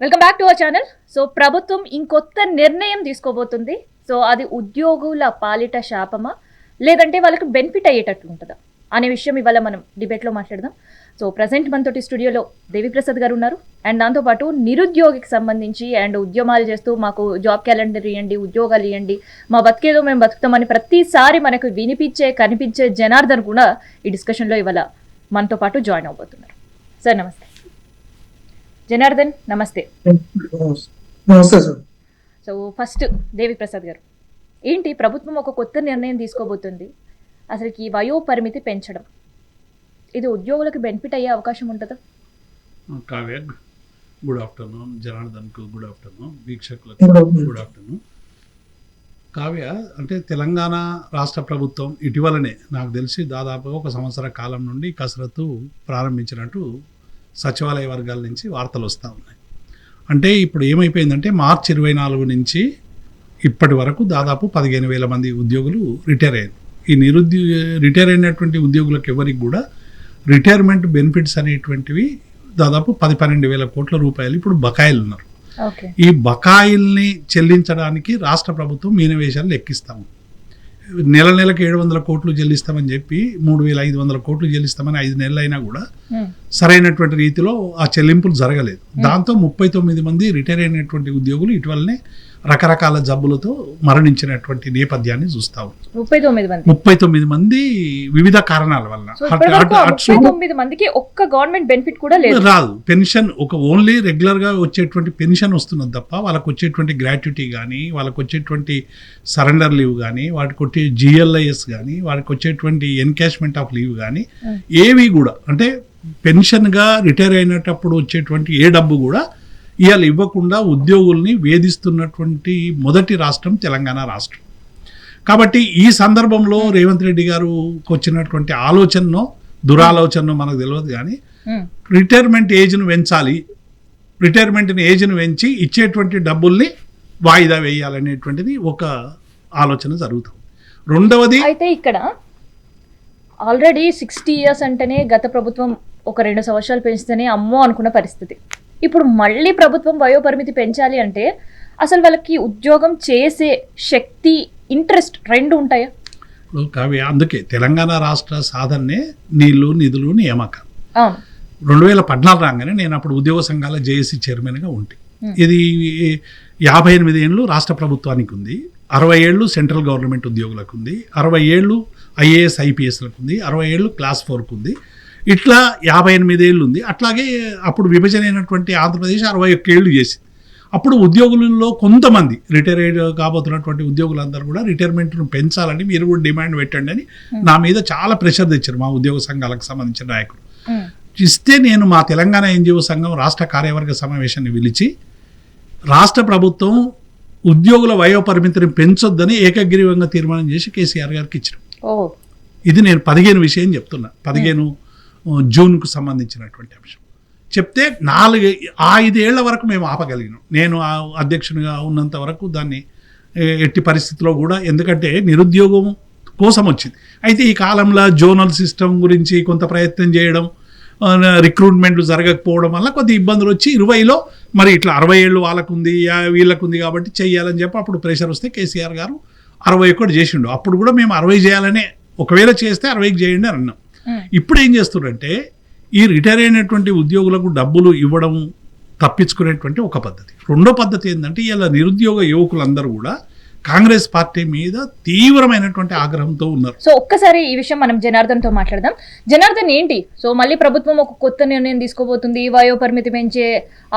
Welcome back to our channel. So ప్రభుత్వం ఇంకొత్త నిర్ణయం తీసుకోబోతుంది. So అది ఉద్యోగుల పాలిట శాపమా లేదంటే వాళ్ళకి బెనిఫిట్ అయ్యేటట్లు ఉంటుందా అనే విషయం ఇవాళ మనం డిబేట్లో మాట్లాడదాం. సో ప్రజెంట్ మనతోటి స్టూడియోలో దేవిప్రసాద్ గారు ఉన్నారు. అండ్ దాంతోపాటు నిరుద్యోగికి సంబంధించి అండ్ ఉద్యమాలు చేస్తూ మాకు జాబ్ క్యాలెండర్ ఇవ్వండి, ఉద్యోగాలు ఇవ్వండి, మా బతికేదో మేము బతుకుతామని ప్రతిసారి మనకు కనిపించే జనార్దన్ కూడా ఈ డిస్కషన్లో ఇవాళ మనతో పాటు జాయిన్ అవబోతున్నారు. సార్ నమస్తే. జనార్దన్ నమస్తే. నమస్తే సార్. సో ఫస్ట్ దేవిప్రసాద్ గారు, ఏంటి ప్రభుత్వం ఒక కొత్త నిర్ణయం తీసుకోబోతుంది, అసలుకి వయో పరిమితి పెంచడం, ఇది ఉద్యోగులకు బెనిఫిట్ అయ్యే అవకాశం ఉంటుందా? Kavya, good afternoon. జనార్దన్కు గుడ్ ఆఫ్టర్నూన్. వీక్షకులకు గుడ్ ఆఫ్టర్నూన్. కావ్య, అంటే తెలంగాణ రాష్ట్ర ప్రభుత్వం ఇటీవలనే నాకు తెలిసి దాదాపు ఒక సంవత్సర కాలం నుండి కసరత్తు ప్రారంభించినట్టు సచివాలయ వర్గాల నుంచి వార్తలు వస్తూ ఉన్నాయి. అంటే ఇప్పుడు ఏమైపోయిందంటే మార్చి 24 నుంచి ఇప్పటి వరకు దాదాపు 15,000 మంది ఉద్యోగులు రిటైర్ అయ్యారు. ఈ రిటైర్ అయినటువంటి ఉద్యోగులకు ఎవరికి కూడా రిటైర్మెంట్ బెనిఫిట్స్ అనేటువంటివి దాదాపు 10-12 వేల కోట్ల రూపాయలు ఇప్పుడు బకాయిలు ఉన్నారు. ఈ బకాయిల్ని చెల్లించడానికి రాష్ట్ర ప్రభుత్వం మీనవేశాలు లెక్కిస్తాము. నెలకు 700 కోట్లు చెల్లిస్తామని చెప్పి 3,500 కోట్లు చెల్లిస్తామని 5 నెలలు అయినా కూడా సరైనటువంటి రీతిలో ఆ చెల్లింపులు జరగలేదు. దాంతో 39 మంది రిటైర్ అయినటువంటి ఉద్యోగులు ఇటీవలనే రకరకాల జబ్బులతో మరణించినటువంటి నేపథ్యాన్ని చూస్తాం. 39 మంది వివిధ కారణాల వల్ల. 39 మందికి ఒక్క గవర్నమెంట్ బెనిఫిట్ కూడా రాదు. పెన్షన్ ఒక ఓన్లీ రెగ్యులర్ గా వచ్చేటువంటి పెన్షన్ వస్తున్నది తప్ప వాళ్ళకు వచ్చేటువంటి గ్రాట్యుటీ కానీ, వాళ్ళకు వచ్చేటువంటి సరెండర్ లీవ్ కానీ, వాటికి వచ్చే GLIS కానీ, వాటికి వచ్చేటువంటి ఎన్కాష్మెంట్ ఆఫ్ లీవ్ కానీ ఏవి కూడా, అంటే పెన్షన్గా రిటైర్ అయినప్పుడు వచ్చేటువంటి ఏ డబ్బు కూడా ఇవాళ ఇవ్వకుండా ఉద్యోగుల్ని వేధిస్తున్నటువంటి మొదటి రాష్ట్రం తెలంగాణ రాష్ట్రం. కాబట్టి ఈ సందర్భంలో రేవంత్ రెడ్డి గారు వచ్చినటువంటి ఆలోచననో దురాలోచనో మనకు తెలియదు కానీ రిటైర్మెంట్ ఏజ్ను పెంచాలి, రిటైర్మెంట్ ఏజ్ను పెంచి ఇచ్చేటువంటి డబ్బుల్ని వాయిదా వేయాలనేటువంటిది ఒక ఆలోచన జరుగుతుంది. రెండవది, అయితే ఇక్కడ ఆల్రెడీ 60 years అంటేనే గత ప్రభుత్వం ఒక 2 సంవత్సరాలు పెంచితేనే అమ్మో అనుకున్న పరిస్థితి. ఇప్పుడు మళ్ళీ ప్రభుత్వం వయోపరిమితి పెంచాలి అంటే అసలు వాళ్ళకి ఉద్యోగం చేసే శక్తి, ఇంట్రెస్ట్ రెండు ఉంటాయా? కావ్య, అందుకే తెలంగాణ రాష్ట్ర సాధనే నీళ్లు, నిధులు, నియామకం. 2014 రాగానే నేను అప్పుడు ఉద్యోగ సంఘాల JSC చైర్మన్గా ఉంటే, ఇది 58 ఏళ్ళు రాష్ట్ర ప్రభుత్వానికి ఉంది, 60 ఏళ్ళు సెంట్రల్ గవర్నమెంట్ ఉద్యోగులకు ఉంది, 60 ఏళ్ళు IAS IPSలకు ఉంది, 60 ఏళ్ళు క్లాస్ 4కు ఉంది, ఇట్లా 58 ఏళ్ళు ఉంది. అట్లాగే అప్పుడు విభజన అయినటువంటి ఆంధ్రప్రదేశ్ 61 ఏళ్ళు చేసింది. అప్పుడు ఉద్యోగులలో కొంతమంది రిటైర్ కాబోతున్నటువంటి ఉద్యోగులందరూ కూడా రిటైర్మెంట్ను పెంచాలని మీరు కూడా డిమాండ్ పెట్టండి అని నా మీద చాలా ప్రెషర్ తెచ్చారు మా ఉద్యోగ సంఘాలకు సంబంధించిన నాయకులు. ఇస్తే నేను మా తెలంగాణ NGO సంఘం రాష్ట్ర కార్యవర్గ సమావేశాన్ని పిలిచి రాష్ట్ర ప్రభుత్వం ఉద్యోగుల వయోపరిమితిని పెంచొద్దని ఏకగ్రీవంగా తీర్మానం చేసి కేసీఆర్ గారికి ఇచ్చారు. ఇది నేను 15 విషయం చెప్తున్నా, 15 జూన్కు సంబంధించినటువంటి అంశం చెప్తే 5 ఏళ్ల వరకు మేము ఆపగలిగినాం. నేను అధ్యక్షునిగా ఉన్నంత వరకు దాన్ని ఎట్టి పరిస్థితిలో కూడా, ఎందుకంటే నిరుద్యోగం కోసం వచ్చింది. అయితే ఈ కాలంలో జోనల్ సిస్టమ్ గురించి కొంత ప్రయత్నం చేయడం, రిక్రూట్మెంట్లు జరగకపోవడం వల్ల కొద్ది ఇబ్బందులు వచ్చి 20లో మరి ఇట్లా 60 ఏళ్ళు వాళ్ళకు ఉంది, వీళ్ళకు ఉంది కాబట్టి చెయ్యాలని చెప్పి అప్పుడు ప్రెషర్ వస్తే కేసీఆర్ గారు 61 చేసిండు. అప్పుడు కూడా మేము 60 చేయాలనే, ఒకవేళ చేస్తే 60కి చేయండి అని అన్నాం. ఇప్పుడు ఏం చేస్తున్నారంటే ఈ రిటైర్ అయినటువంటి ఉద్యోగులకు డబ్బులు ఇవ్వడం తప్పించుకునేటువంటి ఒక పద్ధతి. రెండో పద్ధతి ఏంటంటే ఇలా నిరుద్యోగ యువకులందరూ కూడా కాంగ్రెస్ పార్టీ మీద తీవ్రమైనటువంటి ఆగ్రహంతో ఉన్నారు. సో ఒక్కసారి ఈ విషయం మనం జనార్దన్తో మాట్లాడదాం. జనార్దన్, ఏంటి సో మళ్ళీ ప్రభుత్వం ఒక కొత్త నిర్ణయం తీసుకోబోతుంది, వయో పరిమితి పెంచే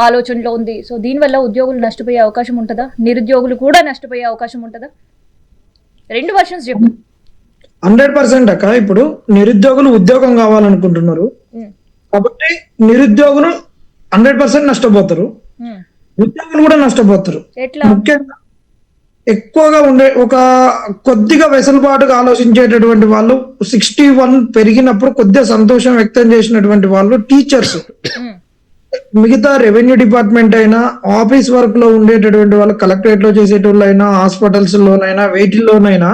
ఆలోచనలో ఉంది. సో దీనివల్ల ఉద్యోగులు నష్టపోయే అవకాశం ఉంటుందా, నిరుద్యోగులు కూడా నష్టపోయే అవకాశం ఉంటుందా? 2 వర్షన్స్ చెప్పు. 100% అక్క. ఇప్పుడు నిరుద్యోగులు ఉద్యోగం కావాలనుకుంటున్నారు కాబట్టి నిరుద్యోగులు 100% నష్టపోతారు, ఉద్యోగులు కూడా నష్టపోతారు. ముఖ్యంగా ఎక్కువగా ఉండే ఒక కొద్దిగా వెసులుబాటుగా ఆలోచించేటటువంటి వాళ్ళు 61 పెరిగినప్పుడు కొద్దిగా సంతోషం వ్యక్తం చేసినటువంటి వాళ్ళు టీచర్స్, మిగతా రెవెన్యూ డిపార్ట్మెంట్ అయినా, ఆఫీస్ వర్క్ లో ఉండేటటువంటి వాళ్ళు, కలెక్టరేట్ లో చేసేటోళ్ళైనా, హాస్పిటల్స్ లోనైనా, వేటిల్లోనైనా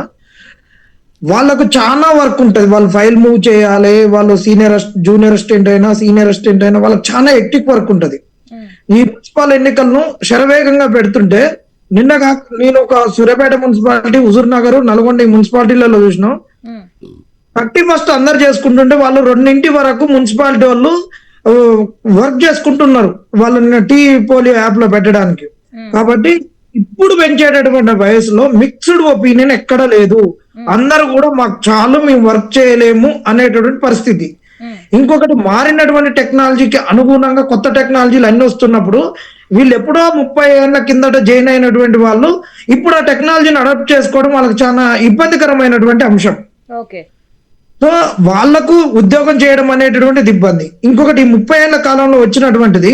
వాళ్ళకు చాలా వర్క్ ఉంటుంది. వాళ్ళు ఫైల్ మూవ్ చేయాలి, వాళ్ళు జూనియర్ అసిస్టెంట్ అయినా, సీనియర్ అసిస్టెంట్ అయినా వాళ్ళకి చాలా హెక్టిక్ వర్క్ ఉంటుంది. ఈ మున్సిపల్ ఎన్నికలను శరవేగంగా పెడుతుంటే నిన్నగా నేను ఒక సూర్యాపేట మున్సిపాలిటీ, హుజూర్ నగర్, నల్గొండ ఈ మున్సిపాలిటీలలో చూసినాం. 31st అందరు చేసుకుంటుంటే వాళ్ళు 2 వరకు మున్సిపాలిటీ వాళ్ళు వర్క్ చేసుకుంటున్నారు వాళ్ళని టీ పోలియో యాప్ లో పెట్టడానికి. కాబట్టి ఇప్పుడు పెంచేటటువంటి వయసులో మిక్స్డ్ ఒపీనియన్ ఎక్కడ లేదు. అందరూ కూడా మాకు చాలు, మేము వర్క్ చేయలేము అనేటటువంటి పరిస్థితి. ఇంకొకటి, మారినటువంటి టెక్నాలజీకి అనుగుణంగా కొత్త టెక్నాలజీలు అన్ని వస్తున్నప్పుడు వీళ్ళు ఎప్పుడో 30 ఏళ్ల కిందట జాయిన్ అయినటువంటి వాళ్ళు ఇప్పుడు ఆ టెక్నాలజీని అడాప్ట్ చేసుకోవడం వాళ్ళకి చాలా ఇబ్బందికరమైనటువంటి అంశం. ఓకే. సో వాళ్లకు ఉద్యోగం చేయడం అనేటటువంటిది ఇబ్బంది. ఇంకొకటి, 30 ఏళ్ల కాలంలో వచ్చినటువంటిది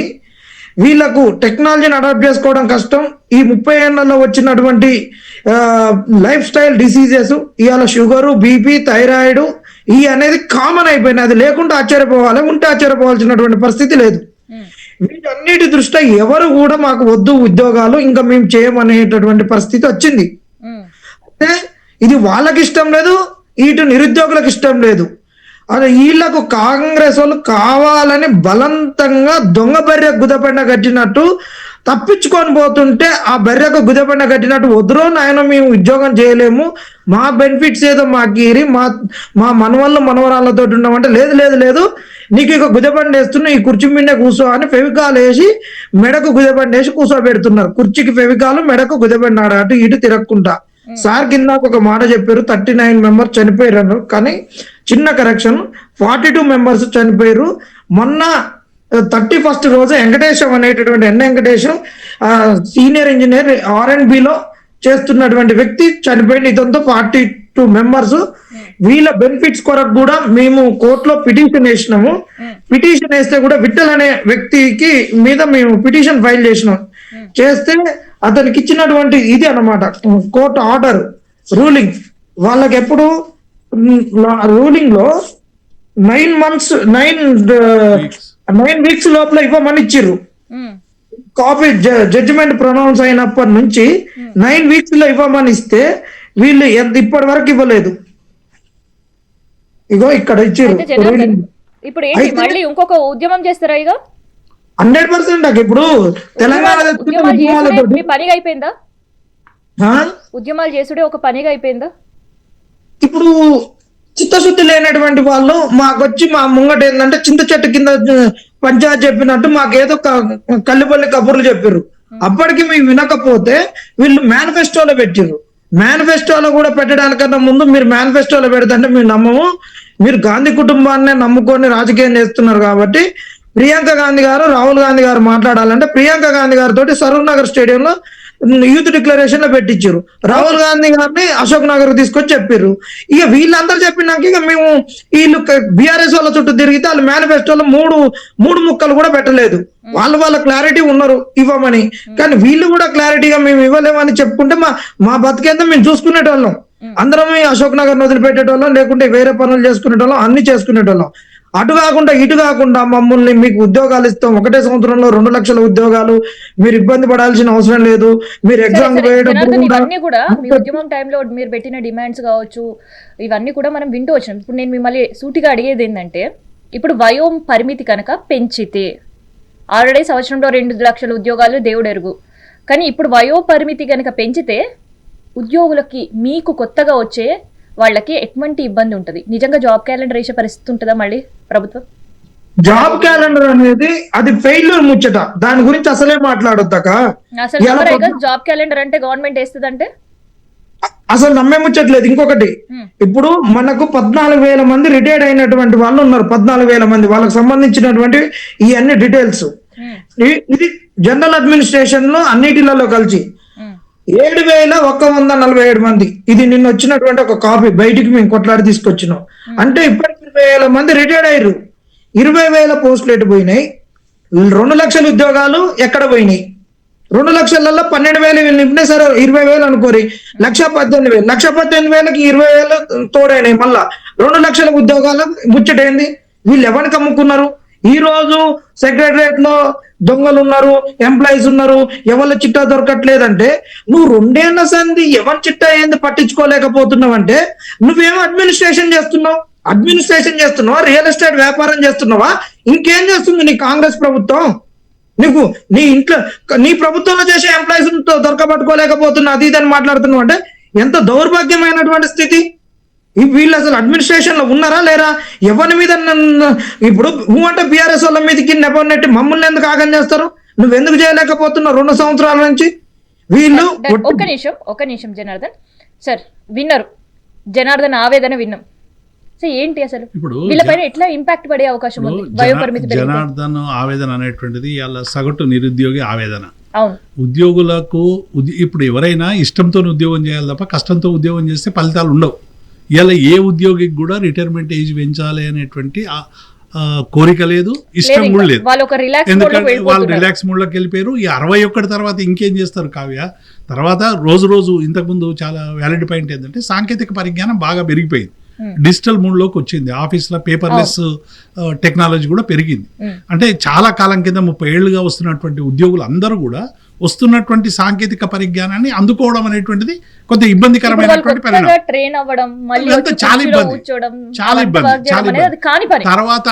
వీళ్ళకు టెక్నాలజీని అడాప్ట్ చేసుకోవడం కష్టం. ఈ 30 ఏళ్లలో వచ్చినటువంటి లైఫ్ స్టైల్ డిసీజెస్, ఇవాళ షుగరు, బీపీ, థైరాయిడ్ ఈ అనేది కామన్ అయిపోయినాయి. అది లేకుండా ఆశ్చర్యపోవాలి, ఉంటే ఆశ్చర్యపోవాల్సినటువంటి పరిస్థితి లేదు. వీటన్నిటి దృష్ట్యా ఎవరు కూడా మాకు వద్దు ఉద్యోగాలు, ఇంకా మేము చేయమనేటటువంటి పరిస్థితి వచ్చింది. అంటే ఇది వాళ్ళకి ఇష్టం లేదు, ఇటు నిరుద్యోగులకు ఇష్టం లేదు. అదే వీళ్ళకు కాంగ్రెస్ వాళ్ళు కావాలని బలవంతంగా దొంగ బర్రె గుదపెండ కట్టినట్టు తప్పించుకొని పోతుంటే, ఆ బర్రెకు గుదపెండ కట్టినట్టు వద్దురో నాయన మేము ఉద్యోగం చేయలేము, మా బెనిఫిట్స్ ఏదో మాకు మా మనవళ్ళు మనవరాళ్ళతో ఉన్నామంటే, లేదు లేదు లేదు నీకు ఇక గుదబండి వేస్తున్నా, ఈ కుర్చీ మీదే కూర్చో అని ఫెవికాల్ వేసి మెడకు గుదబండి వేసి కూర్చోబెడుతున్నారు. కుర్చీకి ఫెవికాలు, మెడకు గుదబండి ఆడ అటు ఇటు తిరగకుండా. సార్ కింద ఒక మాట చెప్పారు, 39 మెంబర్స్ చనిపోయారు అన్నారు. కానీ చిన్న కరెక్షన్, 42 మెంబర్స్ చనిపోయారు. మొన్న 31st రోజు వెంకటేశం అనేటటువంటి వెంకటేశం సీనియర్ ఇంజనీర్ R&B లో చేస్తున్నటువంటి వ్యక్తి చనిపోయింది. ఇదంతా 42 మెంబర్స్. వీళ్ళ బెనిఫిట్స్ కొరకు కూడా మేము కోర్టులో పిటిషన్ వేసినాము. పిటిషన్ వేస్తే కూడా విఠల్ అనే వ్యక్తికి మీద మేము పిటిషన్ ఫైల్ చేసినాం. చేస్తే అతనికి ఇచ్చినటువంటి ఇది అన్నమాట కోర్టు ఆర్డర్ రూలింగ్. వాళ్ళకి ఎప్పుడు రూలింగ్ లో 9 వీక్స్ లోపల ఇవ్వమని ఇచ్చిర్రు. కాపీ జడ్జిమెంట్ ప్రొనౌన్స్ అయినప్పటి నుంచి 9 వీక్స్ లో ఇవ్వమని ఇస్తే వీళ్ళు ఇప్పటి వరకు ఇవ్వలేదు. ఇగో ఇక్కడ ఇచ్చిర్రు. ఇప్పుడు ఏంటి మళ్ళీ ఇంకొక ఉద్యమం చేస్తారా? ఇక 100% ఇప్పుడు తెలంగాణ పనిగా అయిపోయిందా? ఉద్యమాలు చేసుడే ఒక పనిగా అయిపోయిందా? ఇప్పుడు చిత్తశుద్ధి లేనటువంటి వాళ్ళు మాకొచ్చి మా ముంగట ఏంటంటే చింత చెట్టు కింద పంచాయతీ చెప్పినట్టు మాకేదో కల్లిపల్లి కబుర్లు చెప్పారు. అప్పటికి మేము వినకపోతే వీళ్ళు మేనిఫెస్టోలో పెట్టిర్రు. మేనిఫెస్టోలో కూడా పెట్టడానికన్నా ముందు మీరు మేనిఫెస్టోలో పెడతంటే మేము నమ్మము, మీరు గాంధీ కుటుంబాన్నే నమ్ముకొని రాజకీయం చేస్తున్నారు. కాబట్టి ప్రియాంక గాంధీ గారు, రాహుల్ గాంధీ గారు మాట్లాడాలంటే ప్రియాంక గాంధీ గారితో సరూర్ నగర్ స్టేడియంలో యూత్ డిక్లరేషన్ లో పెట్టించారు. రాహుల్ గాంధీ గారిని అశోక్ నగర్ తీసుకొచ్చి చెప్పారు. ఇక వీళ్ళందరూ చెప్పినాక ఇక మేము వీళ్ళు బీఆర్ఎస్ వాళ్ళ చుట్టూ తిరిగితే వాళ్ళు మేనిఫెస్టోలో మూడు ముక్కలు కూడా పెట్టలేదు. వాళ్ళ క్లారిటీ ఉన్నారు ఇవ్వమని, కానీ వీళ్ళు కూడా క్లారిటీగా మేము ఇవ్వలేమని చెప్పుకుంటే మా బతికేంతా మేము చూసుకునేటోళ్ళం. అందరం అశోక్ నగర్ వదిలిపెట్టేటోళ్ళం, లేకుంటే వేరే పనులు చేసుకునేటోళ్ళం, అన్ని చేసుకునేటోళ్ళం. అటు కాకుండా ఇటు కాకుండా మమ్మల్ని మీకు ఉద్యోగాలు ఇస్తాం, ఒకటే సంవత్సరంలో 2 లక్షల ఉద్యోగాలు, మీరు ఇబ్బంది పడాల్సిన అవసరం లేదు, మీరు ఎగ్జామ్ ఇవన్నీ కూడా మీ ఉద్యమం టైంలో మీరు పెట్టిన డిమాండ్స్ కావచ్చు, ఇవన్నీ కూడా మనం వింటూ వచ్చినాం. ఇప్పుడు నేను మిమ్మల్ని సూటిగా అడిగేది ఏంటంటే, ఇప్పుడు వయో పరిమితి కనుక పెంచితే, ఆల్రెడీ సంవత్సరంలో 2 లక్షల ఉద్యోగాలు దేవుడు ఎరుగు, కానీ ఇప్పుడు వయో పరిమితి కనుక పెంచితే ఉద్యోగులకి మీకు కొత్తగా వచ్చే వాళ్ళకి ఎటువంటి ఇబ్బంది ఉంటుంది? నిజంగా జాబ్ క్యాలెండర్ వేసే పరిస్థితి ఉంటుందా మళ్ళీ ప్రభుత్వం? జాబ్ క్యాలెండర్ అనేది అది ఫెయిల్యూర్ ముచ్చట, దాని గురించి అసలే మాట్లాడొద్దాక. అసలు జాబ్ క్యాలెండర్ అంటే గవర్నమెంట్ వేస్తుంది అంటే అసలు నమ్మే ముచ్చట్లేదు. ఇంకొకటి, ఇప్పుడు మనకు 14,000 మంది రిటైర్డ్ అయినటువంటి వాళ్ళు ఉన్నారు. 14,000 మంది, వాళ్ళకి సంబంధించినటువంటి ఈ అన్ని డీటెయిల్స్. ఇది జనరల్ అడ్మినిస్ట్రేషన్ లో అన్నిటిలలో కలిసి 7,147 మంది. ఇది నిన్న వచ్చినటువంటి ఒక కాపీ, బయటికి మేము కొట్లాడి తీసుకొచ్చినాం. అంటే ఇప్పటికి 20,000 మంది రిటైర్డ్ అయ్యారు. 20,000 పోస్టులు ఎటు పోయినాయి? 2 లక్షల ఉద్యోగాలు ఎక్కడ పోయినాయి? 2 లక్షలలో 12,000 వీళ్ళు నింపినాయి. సరే 20,000 అనుకోరి, 1,18,000. 1,18,000కి 20,000 తోడైనాయి. మళ్ళా 2 లక్షల ఉద్యోగాలు ముచ్చటైంది. వీళ్ళు ఎవరికి అమ్ముకున్నారు? ఈ రోజు సెక్రటరియట్ లో దొంగలు ఉన్నారు, ఎంప్లాయీస్ ఉన్నారు, ఎవరి చిట్టా దొరకట్లేదంటే నువ్వు 2 ఏళ్ల సంది ఎవరి చిట్టా ఏంది పట్టించుకోలేకపోతున్నావు అంటే నువ్వేమో అడ్మినిస్ట్రేషన్ చేస్తున్నావా, రియల్ ఎస్టేట్ వ్యాపారం చేస్తున్నావా, ఇంకేం చేస్తుంది నీ కాంగ్రెస్ ప్రభుత్వం? నీకు నీ ఇంట్లో నీ ప్రభుత్వంలో చేసే ఎంప్లాయీస్ దొరకబట్టుకోలేకపోతున్నా అది ఇదని మాట్లాడుతున్నావు అంటే ఎంత దౌర్భాగ్యమైనటువంటి స్థితి. వీళ్ళు అసలు అడ్మినిస్ట్రేషన్ లో ఉన్నారా లేరా? ఎవరి మీద ఇప్పుడు అంటే బీఆర్ఎస్ వాళ్ళ మీదకి నెపన్నెట్టి మమ్మల్ని ఎందుకు ఆగం చేస్తారు? నువ్వెందుకు చేయలేకపోతున్నావు 2 సంవత్సరాల నుంచి? వీళ్ళు ఒక నిమిషం జనార్దన్ సార్ విన్నారు, జనార్దన్ ఆవేదన విన్నాం. సో ఏంటి అసలు ఇప్పుడు వీళ్ళపైన ఎట్లా ఇంపాక్ట్ పడే అవకాశం ఉంది? వయోపరిమితి జనార్దన్ ఆవేదన అనేటువంటిది ఇలా సగటు నిరుద్యోగి ఆవేదన. అవును, ఉద్యోగులకు ఇప్పుడు ఎవరైనా ఇష్టంతో ఉద్యోగం చేయాలి తప్ప కష్టంతో ఉద్యోగం చేస్తే ఫలితాలు ఉండవు. ఇలా ఏ ఉద్యోగికి కూడా రిటైర్మెంట్ ఏజ్ పెంచాలి అనేటువంటి కోరిక లేదు, ఇష్టం కూడా లేదు. ఎందుకంటే వాళ్ళు రిలాక్స్ మూడ్లోకి వెళ్ళిపోయారు. ఈ 61 తర్వాత ఇంకేం చేస్తారు కావ్య? తర్వాత రోజు ఇంతకుముందు చాలా వ్యాలిడ్ పాయింట్ ఏంటంటే సాంకేతిక పరిజ్ఞానం బాగా పెరిగిపోయింది, డిజిటల్ మూడ్లోకి వచ్చింది, ఆఫీస్లో పేపర్లెస్ టెక్నాలజీ కూడా పెరిగింది. అంటే చాలా కాలం కింద 30 ఏళ్ళుగా వస్తున్నటువంటి ఉద్యోగులు అందరూ కూడా వస్తున్నటువంటి సాంకేతిక పరిజ్ఞానాన్ని అందుకోవడం అనేటువంటిది కొంత ఇబ్బందికరమైనటువంటి పరిణామం. చాలా ఇబ్బంది. తర్వాత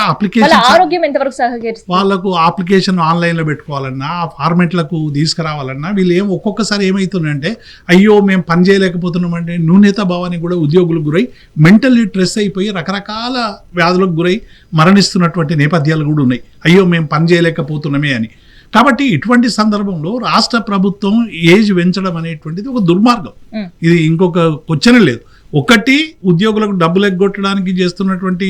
వాళ్ళకు అప్లికేషన్ ఆన్లైన్ లో పెట్టుకోవాలన్నా, ఆ ఫార్మెట్లకు తీసుకురావాలన్నా వీళ్ళు ఒక్కొక్కసారి ఏమవుతుందంటే అయ్యో మేము పని చేయలేకపోతున్నామంటే న్యూనత భావానికి కూడా ఉద్యోగులు గురై మెంటల్లీ స్ట్రెస్ అయిపోయి రకరకాల వ్యాధులకు గురై మరణిస్తున్నటువంటి నేపథ్యాలు కూడా ఉన్నాయి, అయ్యో మేము పని చేయలేకపోతున్నామే అని. కాబట్టి ఇటువంటి సందర్భంలో రాష్ట్ర ప్రభుత్వం ఏజ్ పెంచడం అనేటువంటిది ఒక దుర్మార్గం. ఇది ఇంకొక క్వశ్చన్ లేదు. ఒకటి ఉద్యోగులకు డబ్బులు ఎగ్గొట్టడానికి చేస్తున్నటువంటి